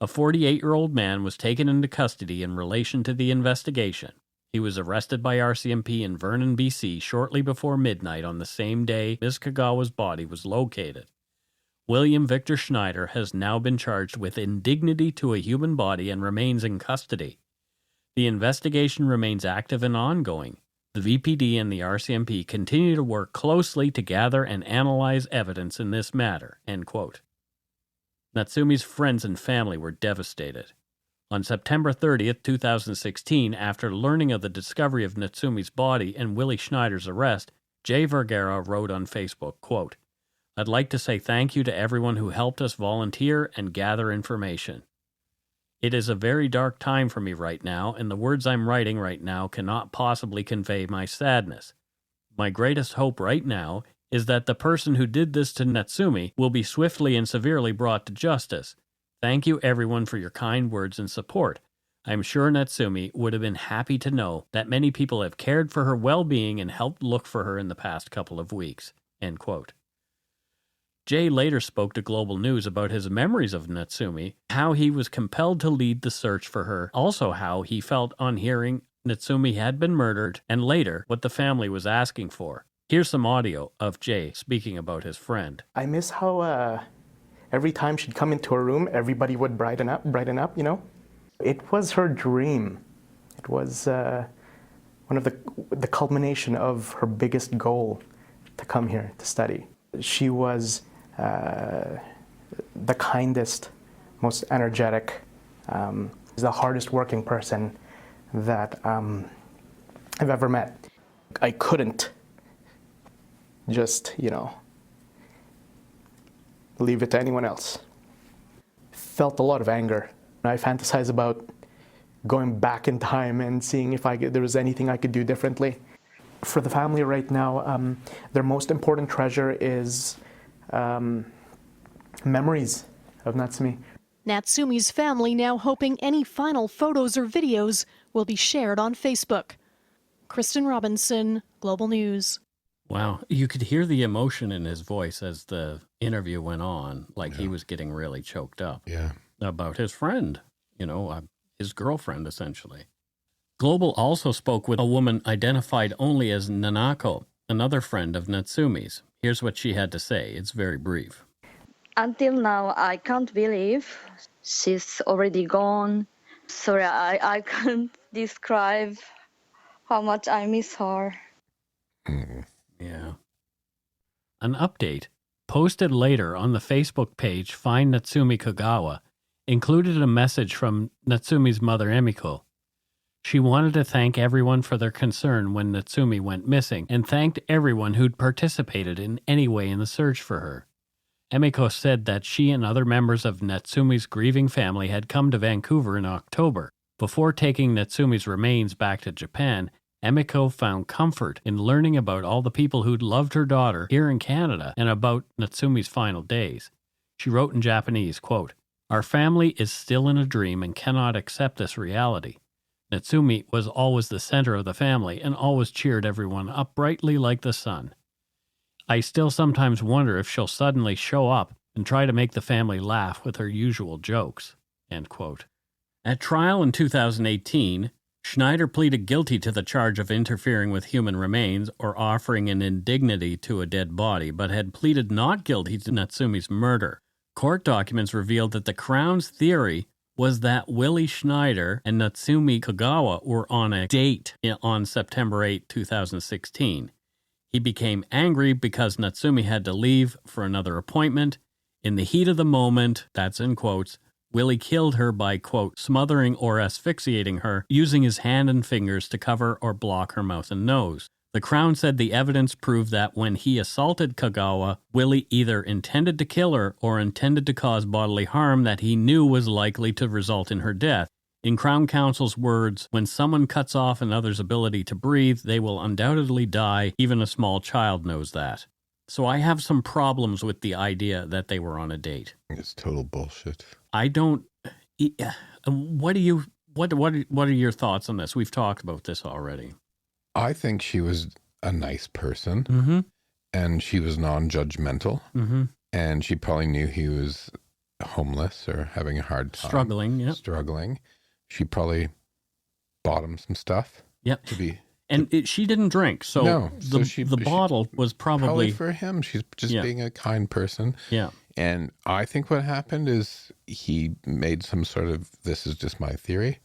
A 48-year-old man was taken into custody in relation to the investigation. He was arrested by RCMP in Vernon, BC, shortly before midnight on the same day Ms. Kogawa's body was located. William Victor Schneider has now been charged with indignity to a human body and remains in custody. The investigation remains active and ongoing. The VPD and the RCMP continue to work closely to gather and analyze evidence in this matter." End quote. Natsumi's friends and family were devastated. On September 30th, 2016, after learning of the discovery of Natsumi's body and Willie Schneider's arrest, Jay Vergara wrote on Facebook, quote, "I'd like to say thank you to everyone who helped us volunteer and gather information. It is a very dark time for me right now, and the words I'm writing right now cannot possibly convey my sadness. My greatest hope right now is that the person who did this to Natsumi will be swiftly and severely brought to justice. Thank you everyone for your kind words and support. I'm sure Natsumi would have been happy to know that many people have cared for her well-being and helped look for her in the past couple of weeks." End quote. Jay later spoke to Global News about his memories of Natsumi, how he was compelled to lead the search for her, also how he felt on hearing Natsumi had been murdered, and later what the family was asking for. Here's some audio of Jay speaking about his friend. "I miss how every time she'd come into her room, everybody would brighten up, you know? It was her dream. It was one of the culmination of her biggest goal to come here to study. She was the kindest, most energetic, the hardest working person that I've ever met. I couldn't just, leave it to anyone else. Felt a lot of anger. I fantasize about going back in time and seeing if there was anything I could do differently. For the family right now, their most important treasure is memories of Natsumi. Natsumi's family now hoping any final photos or videos will be shared on Facebook. Kristen Robinson, Global News. Wow, you could hear the emotion in his voice as the interview went on, like he was getting really choked up. Yeah. About his friend, his girlfriend, essentially. Global also spoke with a woman identified only as Nanako, another friend of Natsumi's. Here's what she had to say. It's very brief. "Until now, I can't believe she's already gone. Sorry, I can't describe how much I miss her." Yeah. An update, posted later on the Facebook page Find Natsumi Kogawa, included a message from Natsumi's mother, Emiko. She wanted to thank everyone for their concern when Natsumi went missing and thanked everyone who'd participated in any way in the search for her. Emiko said that she and other members of Natsumi's grieving family had come to Vancouver in October. Before taking Natsumi's remains back to Japan, Emiko found comfort in learning about all the people who'd loved her daughter here in Canada and about Natsumi's final days. She wrote in Japanese, quote, "Our family is still in a dream and cannot accept this reality. Natsumi was always the center of the family and always cheered everyone up brightly like the sun. I still sometimes wonder if she'll suddenly show up and try to make the family laugh with her usual jokes." End quote. At trial in 2018, Schneider pleaded guilty to the charge of interfering with human remains or offering an indignity to a dead body, but had pleaded not guilty to Natsumi's murder. Court documents revealed that the Crown's theory was that Willie Schneider and Natsumi Kogawa were on a date on September 8, 2016. He became angry because Natsumi had to leave for another appointment. In the heat of the moment, that's in quotes, Willie killed her by, quote, smothering or asphyxiating her, using his hand and fingers to cover or block her mouth and nose. The Crown said the evidence proved that when he assaulted Kogawa, Willie either intended to kill her or intended to cause bodily harm that he knew was likely to result in her death. In Crown Counsel's words, when someone cuts off another's ability to breathe, they will undoubtedly die. Even a small child knows that. So I have some problems with the idea that they were on a date. It's total bullshit. I don't. What are your thoughts on this? We've talked about this already. I think she was a nice person, mm-hmm. and she was non-judgmental, mm-hmm. and she probably knew he was homeless or having a hard time. Struggling. She probably bought him some stuff. Yep. To be... She didn't drink, so the bottle was probably for him. She's just being a kind person. Yeah. And I think what happened is he made some sort of, this is just my theory,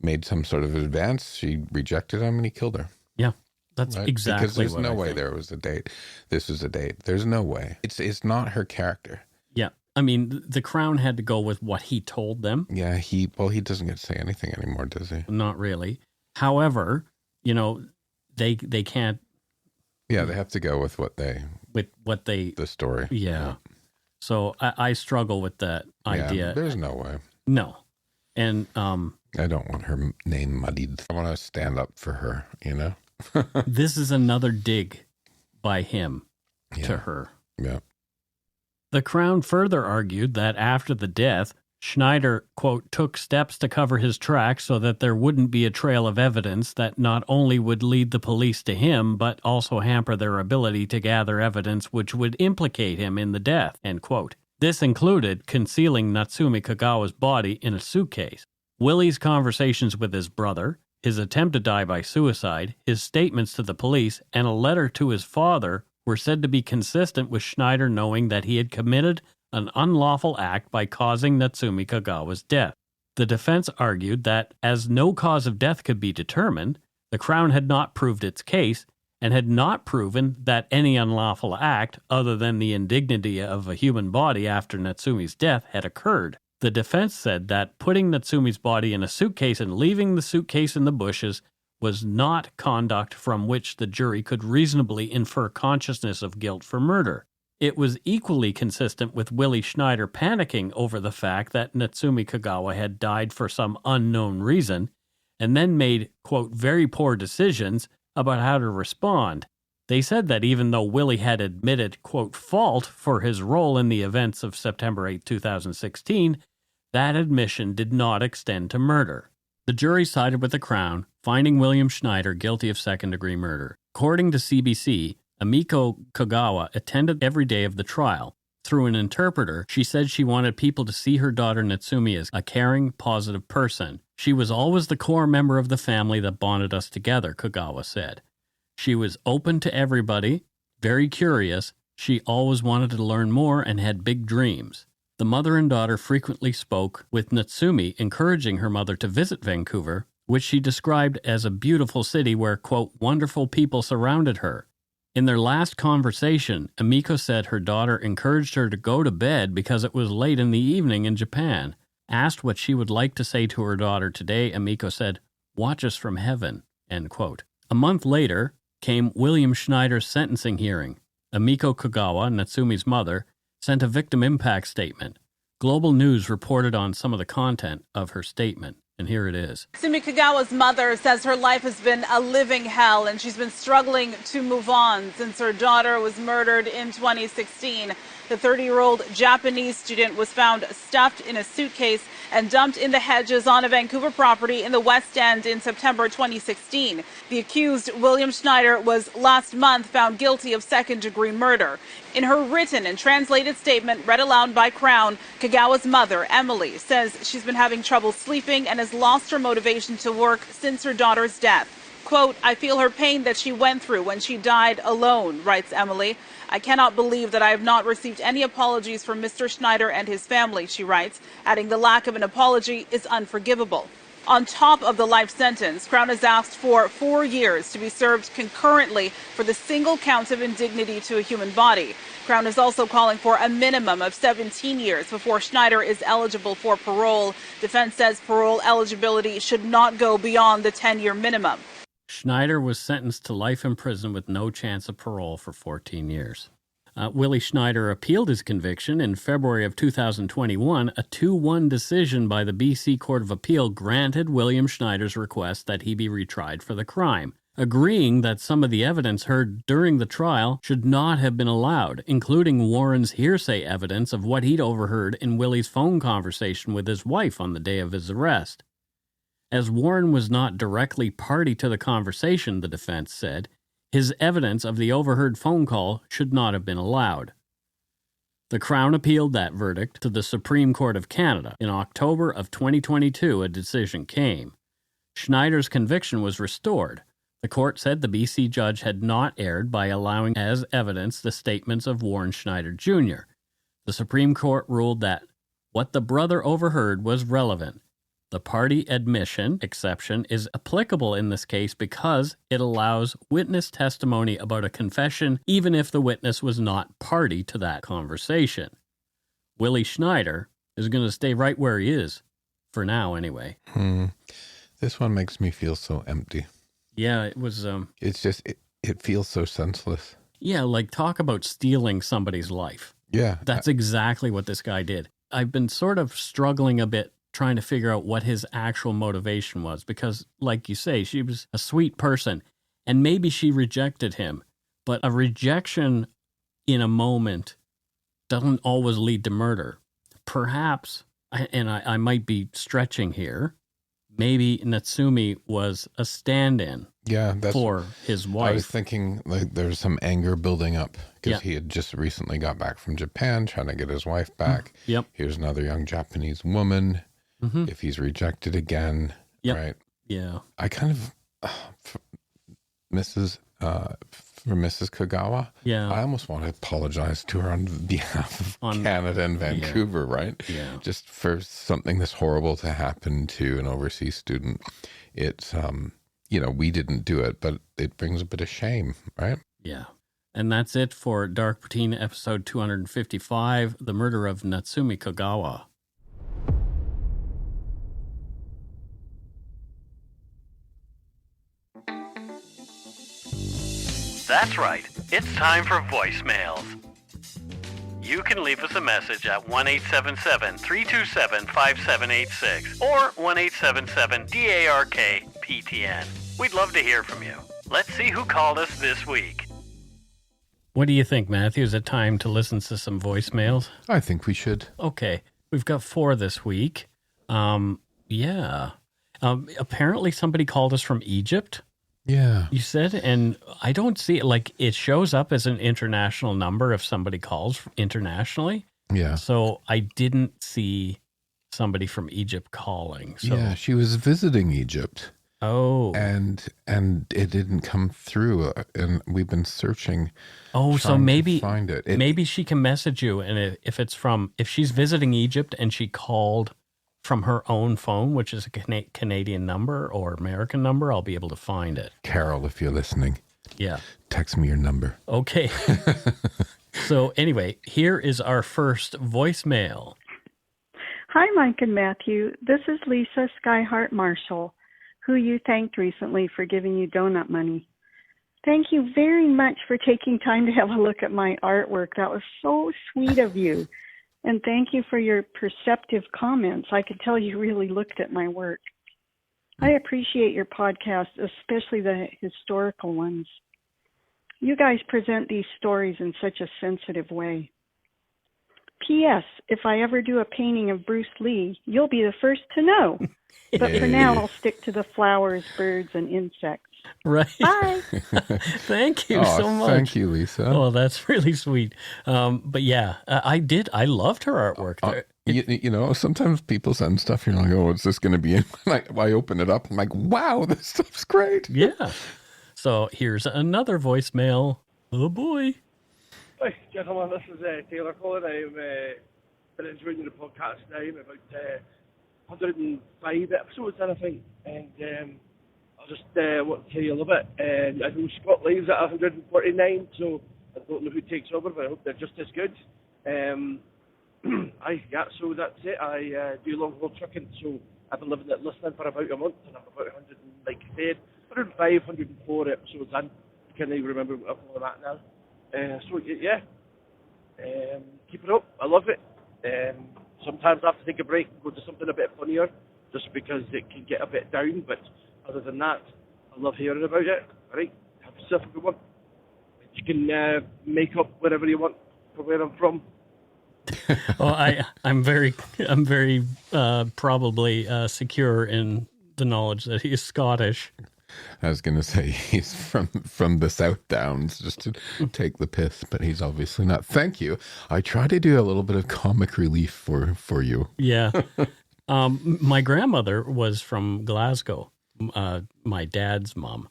made some sort of advance. She rejected him and he killed her. Yeah, that's right? exactly because there's what no I way think. there was a date. This was a date. There's no way. It's not her character. Yeah. I mean, the Crown had to go with what he told them. Yeah, he doesn't get to say anything anymore, does he? Not really. However, they can't. Yeah, they have to go with the story. Yeah. So I struggle with that idea. Yeah, there's no way. No. And I don't want her name muddied. I want to stand up for her, This is another dig by him to her. Yeah. The Crown further argued that after the death, Schneider, quote, took steps to cover his tracks so that there wouldn't be a trail of evidence that not only would lead the police to him, but also hamper their ability to gather evidence which would implicate him in the death, end quote. This included concealing Natsumi Kogawa's body in a suitcase. Willie's conversations with his brother, his attempt to die by suicide, his statements to the police, and a letter to his father were said to be consistent with Schneider knowing that he had committed an unlawful act by causing Natsumi Kogawa's death. The defense argued that, as no cause of death could be determined, the Crown had not proved its case and had not proven that any unlawful act, other than the indignity of a human body after Natsumi's death, had occurred. The defense said that putting Natsumi's body in a suitcase and leaving the suitcase in the bushes was not conduct from which the jury could reasonably infer consciousness of guilt for murder. It was equally consistent with Willie Schneider panicking over the fact that Natsumi Kogawa had died for some unknown reason, and then made, quote, very poor decisions about how to respond. They said that even though Willie had admitted, quote, fault for his role in the events of September 8, 2016, that admission did not extend to murder. The jury sided with the Crown, finding William Schneider guilty of second-degree murder. According to CBC, Amiko Kogawa attended every day of the trial. Through an interpreter, she said she wanted people to see her daughter Natsumi as a caring, positive person. She was always the core member of the family that bonded us together, Kogawa said. She was open to everybody, very curious. She always wanted to learn more and had big dreams. The mother and daughter frequently spoke with Natsumi, encouraging her mother to visit Vancouver, which she described as a beautiful city where, quote, wonderful people surrounded her. In their last conversation, Amiko said her daughter encouraged her to go to bed because it was late in the evening in Japan. Asked what she would like to say to her daughter today, Amiko said, "Watch us from heaven," end quote. A month later came William Schneider's sentencing hearing. Amiko Kogawa, Natsumi's mother, sent a victim impact statement. Global News reported on some of the content of her statement, and here it is. Natsumi Kogawa's mother says her life has been a living hell and she's been struggling to move on since her daughter was murdered in 2016. The 30-year-old Japanese student was found stuffed in a suitcase and dumped in the hedges on a Vancouver property in the West End in September 2016. The accused, William Schneider, was last month found guilty of second-degree murder. In her written and translated statement read aloud by Crown, Kogawa's mother, Emily, says she's been having trouble sleeping and has lost her motivation to work since her daughter's death. Quote, "I feel her pain that she went through when she died alone," writes Emily. "I cannot believe that I have not received any apologies from Mr. Schneider and his family," she writes, adding the lack of an apology is unforgivable. On top of the life sentence, Crown has asked for 4 years to be served concurrently for the single count of indignity to a human body. Crown is also calling for a minimum of 17 years before Schneider is eligible for parole. Defense says parole eligibility should not go beyond the 10-year minimum. Schneider was sentenced to life in prison with no chance of parole for 14 years. Willie Schneider appealed his conviction in February of 2021. A 2-1 decision by the BC Court of Appeal granted William Schneider's request that he be retried for the crime, agreeing that some of the evidence heard during the trial should not have been allowed, including Warren's hearsay evidence of what he'd overheard in Willie's phone conversation with his wife on the day of his arrest. As Warren was not directly party to the conversation, the defense said, his evidence of the overheard phone call should not have been allowed. The Crown appealed that verdict to the Supreme Court of Canada. In October of 2022, a decision came. Schneider's conviction was restored. The court said the BC judge had not erred by allowing as evidence the statements of Warren Schneider Jr. The Supreme Court ruled that what the brother overheard was relevant. The party admission exception is applicable in this case because it allows witness testimony about a confession even if the witness was not party to that conversation. Willie Schneider is going to stay right where he is, for now anyway. This one makes me feel so empty. Yeah, it was... It's just, it feels so senseless. Yeah, like talk about stealing somebody's life. Yeah. That's exactly what this guy did. I've been sort of struggling a bit trying to figure out what his actual motivation was because, like you say, she was a sweet person and maybe she rejected him, but a rejection in a moment doesn't always lead to murder. Perhaps, and I might be stretching here, maybe Natsumi was a stand-in for his wife. I was thinking like there's some anger building up because he had just recently got back from Japan trying to get his wife back. Yep. Here's another young Japanese woman. If he's rejected again, right? Yeah. I kind of, for Mrs. Kogawa, I almost want to apologize to her on behalf of Canada and Vancouver, right? Yeah. Just for something this horrible to happen to an overseas student. It's, we didn't do it, but it brings a bit of shame, right? Yeah. And that's it for Dark Poutine episode 255, The Murder of Natsumi Kogawa. That's right. It's time for voicemails. You can leave us a message at 1-877-327-5786 or 1-877-DARK-PTN. We'd love to hear from you. Let's see who called us this week. What do you think, Matthew? Is it time to listen to some voicemails? I think we should. Okay. We've got 4 this week. Apparently somebody called us from Egypt. Yeah. You said, and I don't see it, like it shows up as an international number if somebody calls internationally. Yeah. So I didn't see somebody from Egypt calling. So. Yeah, she was visiting Egypt. Oh. And it didn't come through, and we've been searching. Oh, so maybe find it. Maybe she can message you, and if she's visiting Egypt and she called from her own phone, which is a Canadian number or American number, I'll be able to find it. Carol, if you're listening, text me your number. Okay. So anyway, here is our first voicemail. Hi, Mike and Matthew. This is Lisa Skyhart Marshall, who you thanked recently for giving you donut money. Thank you very much for taking time to have a look at my artwork. That was so sweet of you. And thank you for your perceptive comments. I could tell you really looked at my work. I appreciate your podcast, especially the historical ones. You guys present these stories in such a sensitive way. P.S. If I ever do a painting of Bruce Lee, you'll be the first to know. But for now, I'll stick to the flowers, birds, and insects. Right. Bye. Thank you so much. Thank you, Lisa. Oh, that's really sweet. But yeah, I loved her artwork. Sometimes people send stuff, you're like, oh, what's this going to be in? I open it up, I'm like, wow, this stuff's great. Yeah. So here's another voicemail. Oh, boy. Hi, gentlemen, this is Taylor calling. I've been enjoying the podcast now. I'm about 105 episodes in, I think. And I'll just want to tell you a little bit. I know Scott leaves at 149, so I don't know who takes over, but I hope they're just as good. So that's it. I do long-haul trucking, so I've been listening for about a month, and I'm about 105, 104 episodes in. I can't even remember what I'm at now. Keep it up. I love it. Sometimes I have to take a break and go to something a bit funnier, just because it can get a bit down, but other than that, I love hearing about it. All right, have yourself a good one. You can make up whatever you want from where I'm from. Well, I'm very probably secure in the knowledge that he is Scottish. I was going to say he's from the South Downs just to take the piss, but he's obviously not. Thank you. I try to do a little bit of comic relief for you. Yeah. My grandmother was from Glasgow, my dad's mom.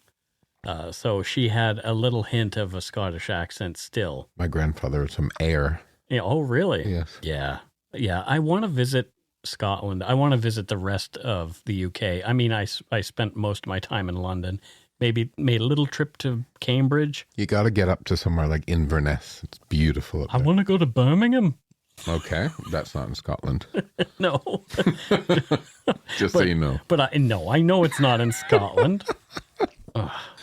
So she had a little hint of a Scottish accent still. My grandfather was from Ayr. Yeah, oh, really? Yes. Yeah. Yeah. I want to visit Scotland. I want to visit the rest of the UK. I mean, I spent most of my time in London. Maybe made a little trip to Cambridge. You got to get up to somewhere like Inverness. It's beautiful up there. I want to go to Birmingham. Okay, that's not in Scotland. No. Just so you know. But I know it's not in Scotland.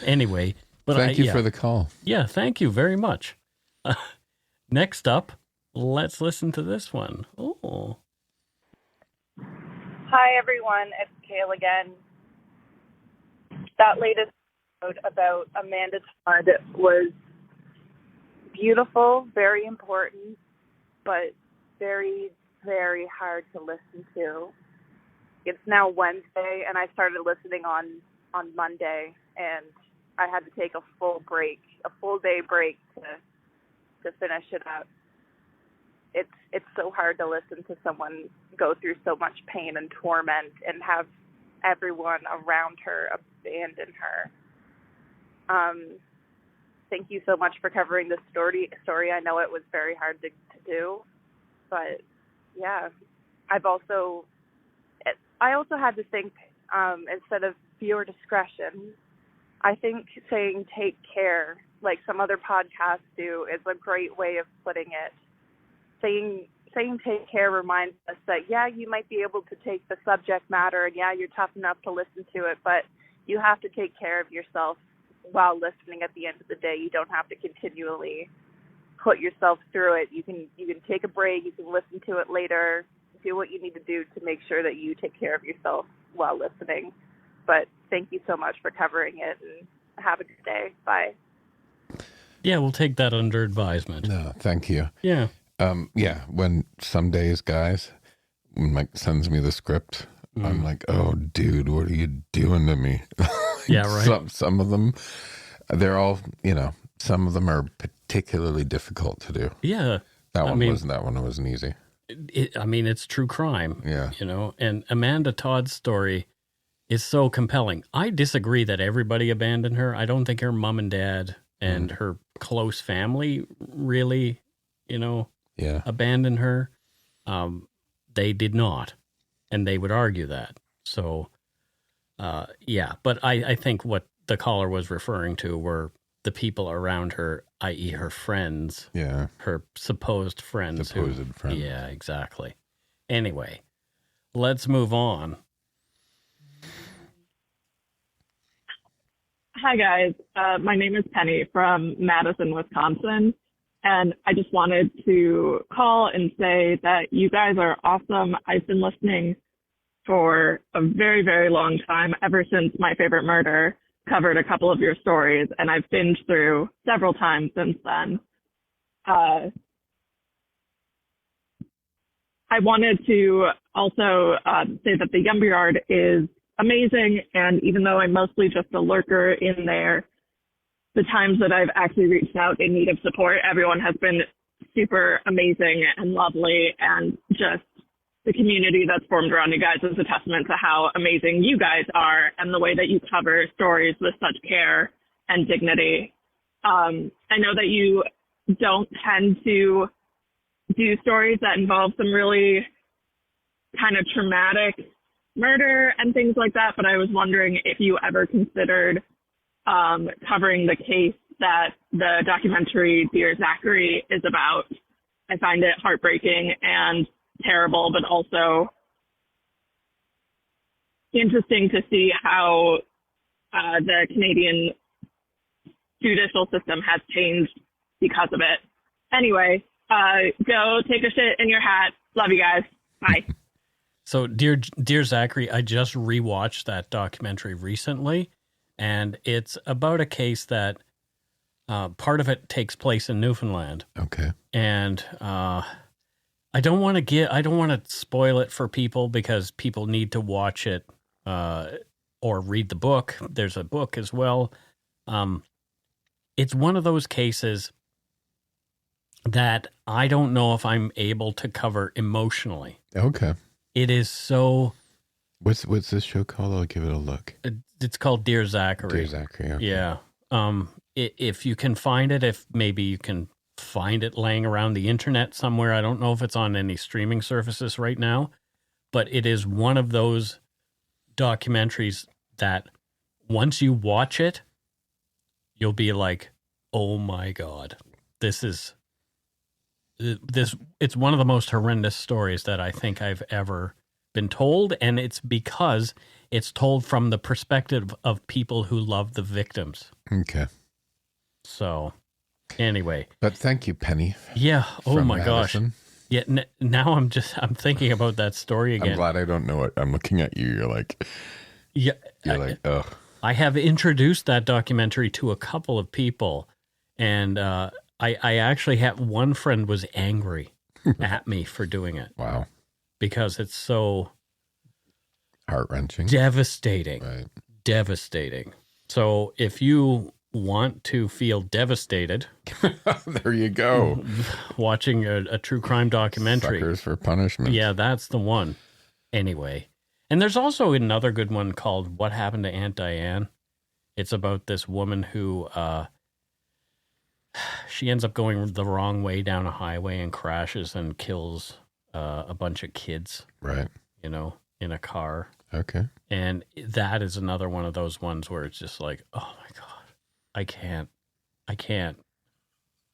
Anyway. But thank you for the call. Yeah, thank you very much. Next up, let's listen to this one. Oh. Hi, everyone. It's Kayla again. That latest episode about Amanda Todd was beautiful, very important, but very, very hard to listen to. It's now Wednesday, and I started listening on Monday, and I had to take a full day break to finish it up. It's so hard to listen to someone go through so much pain and torment and have everyone around her abandon her. Thank you so much for covering this story. I know it was very hard to do, but yeah, I also had to think, instead of viewer discretion, I think saying take care, like some other podcasts do, is a great way of putting it. Saying take care reminds us that, yeah, you might be able to take the subject matter, and yeah, you're tough enough to listen to it, but you have to take care of yourself while listening. At the end of the day, you don't have to continually put yourself through it. You can take a break, you can listen to it later, do what you need to do to make sure that you take care of yourself while listening. But thank you so much for covering it, and have a good day. Bye. Yeah, we'll take that under advisement. No, thank you. Yeah. When some days, guys, when Mike sends me the script, I'm like, oh, dude, what are you doing to me? Yeah, right. Some of them, they're all, some of them are particularly difficult to do. Yeah. That one wasn't easy. It's true crime. Yeah. And Amanda Todd's story is so compelling. I disagree that everybody abandoned her. I don't think her mom and dad and her close family really, abandoned her. They did not. And they would argue that. So, but I think what the caller was referring to were the people around her, i.e. her friends. Yeah. Her supposed friends. Supposed friends. Yeah, exactly. Anyway, let's move on. Hi, guys. My name is Penny from Madison, Wisconsin. And I just wanted to call and say that you guys are awesome. I've been listening for a very, very long time, ever since My Favorite Murder covered a couple of your stories, and I've binged through several times since then. I wanted to also say that the Yumby Yard is amazing, and even though I'm mostly just a lurker in there, the times that I've actually reached out in need of support, everyone has been super amazing and lovely, and just the community that's formed around you guys is a testament to how amazing you guys are and the way that you cover stories with such care and dignity. I know that you don't tend to do stories that involve some really kind of traumatic murder and things like that, but I was wondering if you ever considered covering the case that the documentary Dear Zachary is about. I find it heartbreaking and terrible, but also interesting to see how the Canadian judicial system has changed because of it. Anyway, go take a shit in your hat. Love you guys. Bye. So, Dear Zachary, I just rewatched that documentary recently, and it's about a case that part of it takes place in Newfoundland. Okay. And I don't want to spoil it for people because people need to watch it or read the book. There's a book as well. It's one of those cases that I don't know if I'm able to cover emotionally. Okay. It is so... What's this show called? I'll give it a look. It's called Dear Zachary. Dear Zachary, okay. Yeah. If you can find it, if maybe you can find it laying around the internet somewhere. I don't know if it's on any streaming services right now, but it is one of those documentaries that once you watch it, you'll be like, oh my God, it's one of the most horrendous stories that I think I've ever been told. And it's because it's told from the perspective of people who love the victims. Okay. So anyway. But thank you, Penny. Yeah. Oh my Madison. gosh. Yeah. Now I'm thinking about that story again. I'm glad I don't know it. I'm looking at you. You're like, yeah. You're like, ugh. I have introduced that documentary to a couple of people, and I actually had one friend was angry at me for doing it. Wow. Because it's so heart-wrenching. Devastating. Right. Devastating. So if you want to feel devastated, there you go. Watching a true crime documentary. Suckers for punishment. Yeah, that's the one. Anyway. And there's also another good one called What Happened to Aunt Diane. It's about this woman who she ends up going the wrong way down a highway and crashes and kills a bunch of kids. Right. In a car. Okay. And that is another one of those ones where it's just like, oh my God, I can't.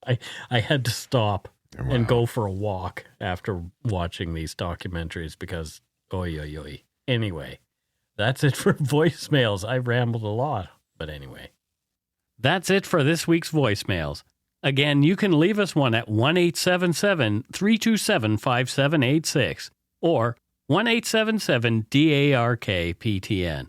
I had to stop and go for a walk after watching these documentaries because, oy, oy, oy. Anyway, that's it for voicemails. I rambled a lot, but anyway. That's it for this week's voicemails. Again, you can leave us one at 1-877-327-5786 or 1-877-DARK-PTN.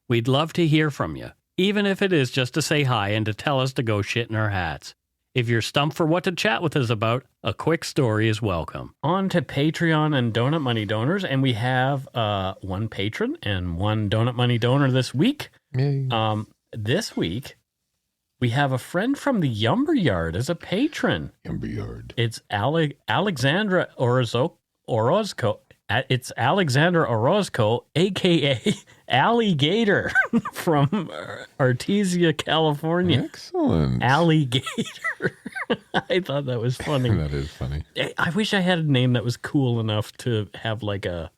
We'd love to hear from you, even if it is just to say hi and to tell us to go shit in our hats. If you're stumped for what to chat with us about, a quick story is welcome. On to Patreon and Donut Money donors, and we have one patron and one Donut Money donor this week. Yay. This week, we have a friend from the Yumber Yard as a patron. Yumber Yard. It's Alexandra Orozco. It's Alexandra Orozco, a.k.a. Alligator from Artesia, California. Excellent. Alligator. I thought that was funny. That is funny. I wish I had a name that was cool enough to have like a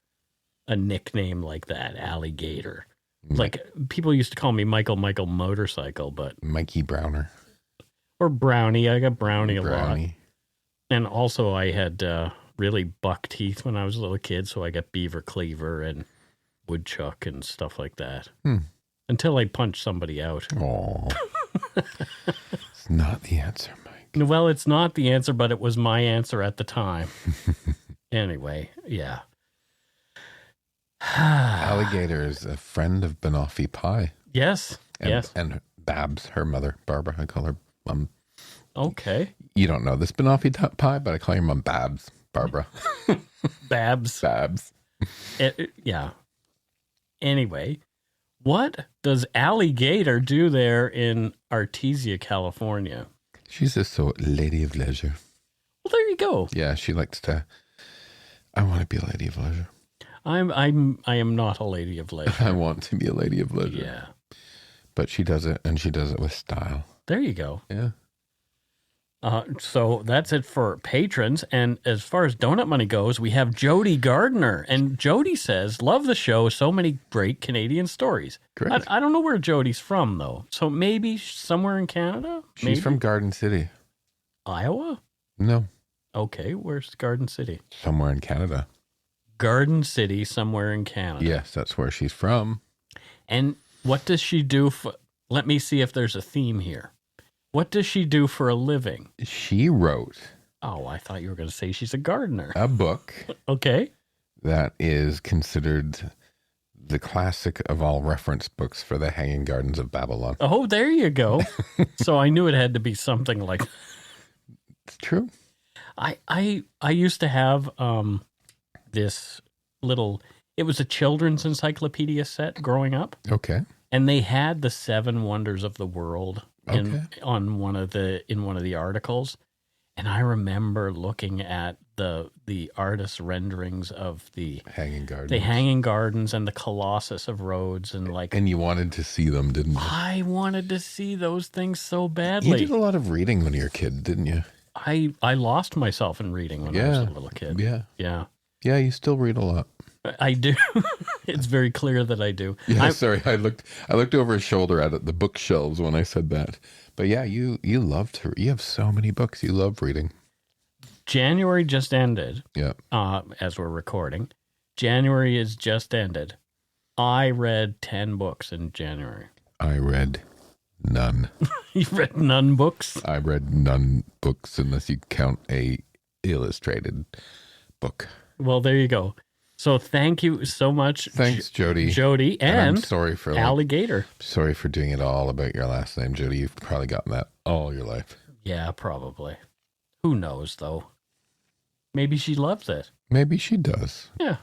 nickname like that, Alligator. Like people used to call me Michael Motorcycle, but Mikey Browner. Or Brownie. I got Brownie a lot. And also I had really buck teeth when I was a little kid, so I got Beaver Cleaver and Woodchuck and stuff like that. Until I punched somebody out. Oh. It's not the answer, Mike. Well, it's not the answer, but it was my answer at the time. Anyway, yeah. Alligator is a friend of Banoffee Pie. Yes. Yes. And Babs, her mother, Barbara. I call her Mom. Okay. You don't know this Banoffee Pie, but I call your mom Babs. Barbara. Babs. Yeah. Anyway, what does Alligator do there in Artesia, California? She's a lady of leisure. Well, there you go. Yeah, she likes to. I want to be a lady of leisure. I am not a lady of leisure. I want to be a lady of leisure. Yeah. But she does it, and she does it with style. There you go. Yeah. So that's it for patrons. And as far as donut money goes, we have Jody Gardner. And Jody says, love the show. So many great Canadian stories. Great. I don't know where Jody's from, though. So maybe somewhere in Canada? She's from Garden City. Iowa? No. Okay. Where's Garden City? Somewhere in Canada. Garden City, somewhere in Canada. Yes, that's where she's from. And what does she do for... Let me see if there's a theme here. What does she do for a living? She wrote... Oh, I thought you were going to say she's a gardener. A book. Okay. That is considered the classic of all reference books for the Hanging Gardens of Babylon. Oh, there you go. So I knew it had to be something like... It's true. I used to have this little It was a children's encyclopedia set growing up. Okay. And they had the 7 Wonders of the World in one of the articles. And I remember looking at the artist's renderings of the hanging gardens and the Colossus of Rhodes and you wanted to see them, didn't you? I wanted to see those things so badly. You did a lot of reading when you were a kid, didn't you? I lost myself in reading when I was a little kid. Yeah. Yeah, you still read a lot. I do. It's very clear that I do. Yeah, sorry. I looked over his shoulder at the bookshelves when I said that. But yeah, you love to. You have so many books. You love reading. January just ended. Yeah. As we're recording, January is just ended. I read 10 books in January. I read none. You read none books? I read none books unless you count a illustrated book. Well, there you go. So thank you so much. Thanks, Jody. Jody and I'm sorry for Alligator. Sorry for doing it all about your last name, Jody. You've probably gotten that all your life. Yeah, probably. Who knows, though? Maybe she loves it. Maybe she does. Yeah.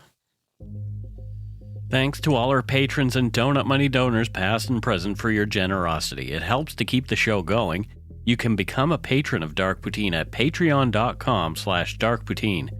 Thanks to all our patrons and Donut Money donors, past and present, for your generosity. It helps to keep the show going. You can become a patron of Dark Poutine at patreon.com/darkpoutine.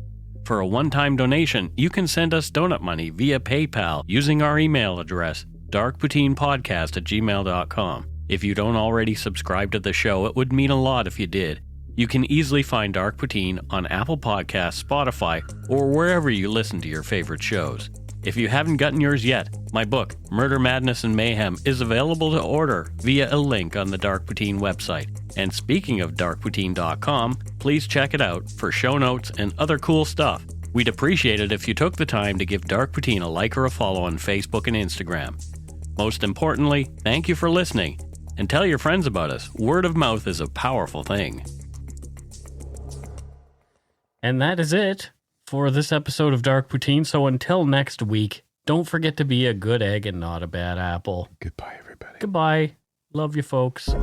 For a one-time donation, you can send us donut money via PayPal using our email address, darkpoutinepodcast@gmail.com. If you don't already subscribe to the show, it would mean a lot if you did. You can easily find Dark Poutine on Apple Podcasts, Spotify, or wherever you listen to your favorite shows. If you haven't gotten yours yet, my book, Murder, Madness, and Mayhem, is available to order via a link on the Dark Poutine website. And speaking of darkpoutine.com, please check it out for show notes and other cool stuff. We'd appreciate it if you took the time to give Dark Poutine a like or a follow on Facebook and Instagram. Most importantly, thank you for listening, and tell your friends about us. Word of mouth is a powerful thing. And that is it for this episode of Dark Poutine. So until next week, don't forget to be a good egg and not a bad apple. Goodbye, everybody. Goodbye. Love you, folks.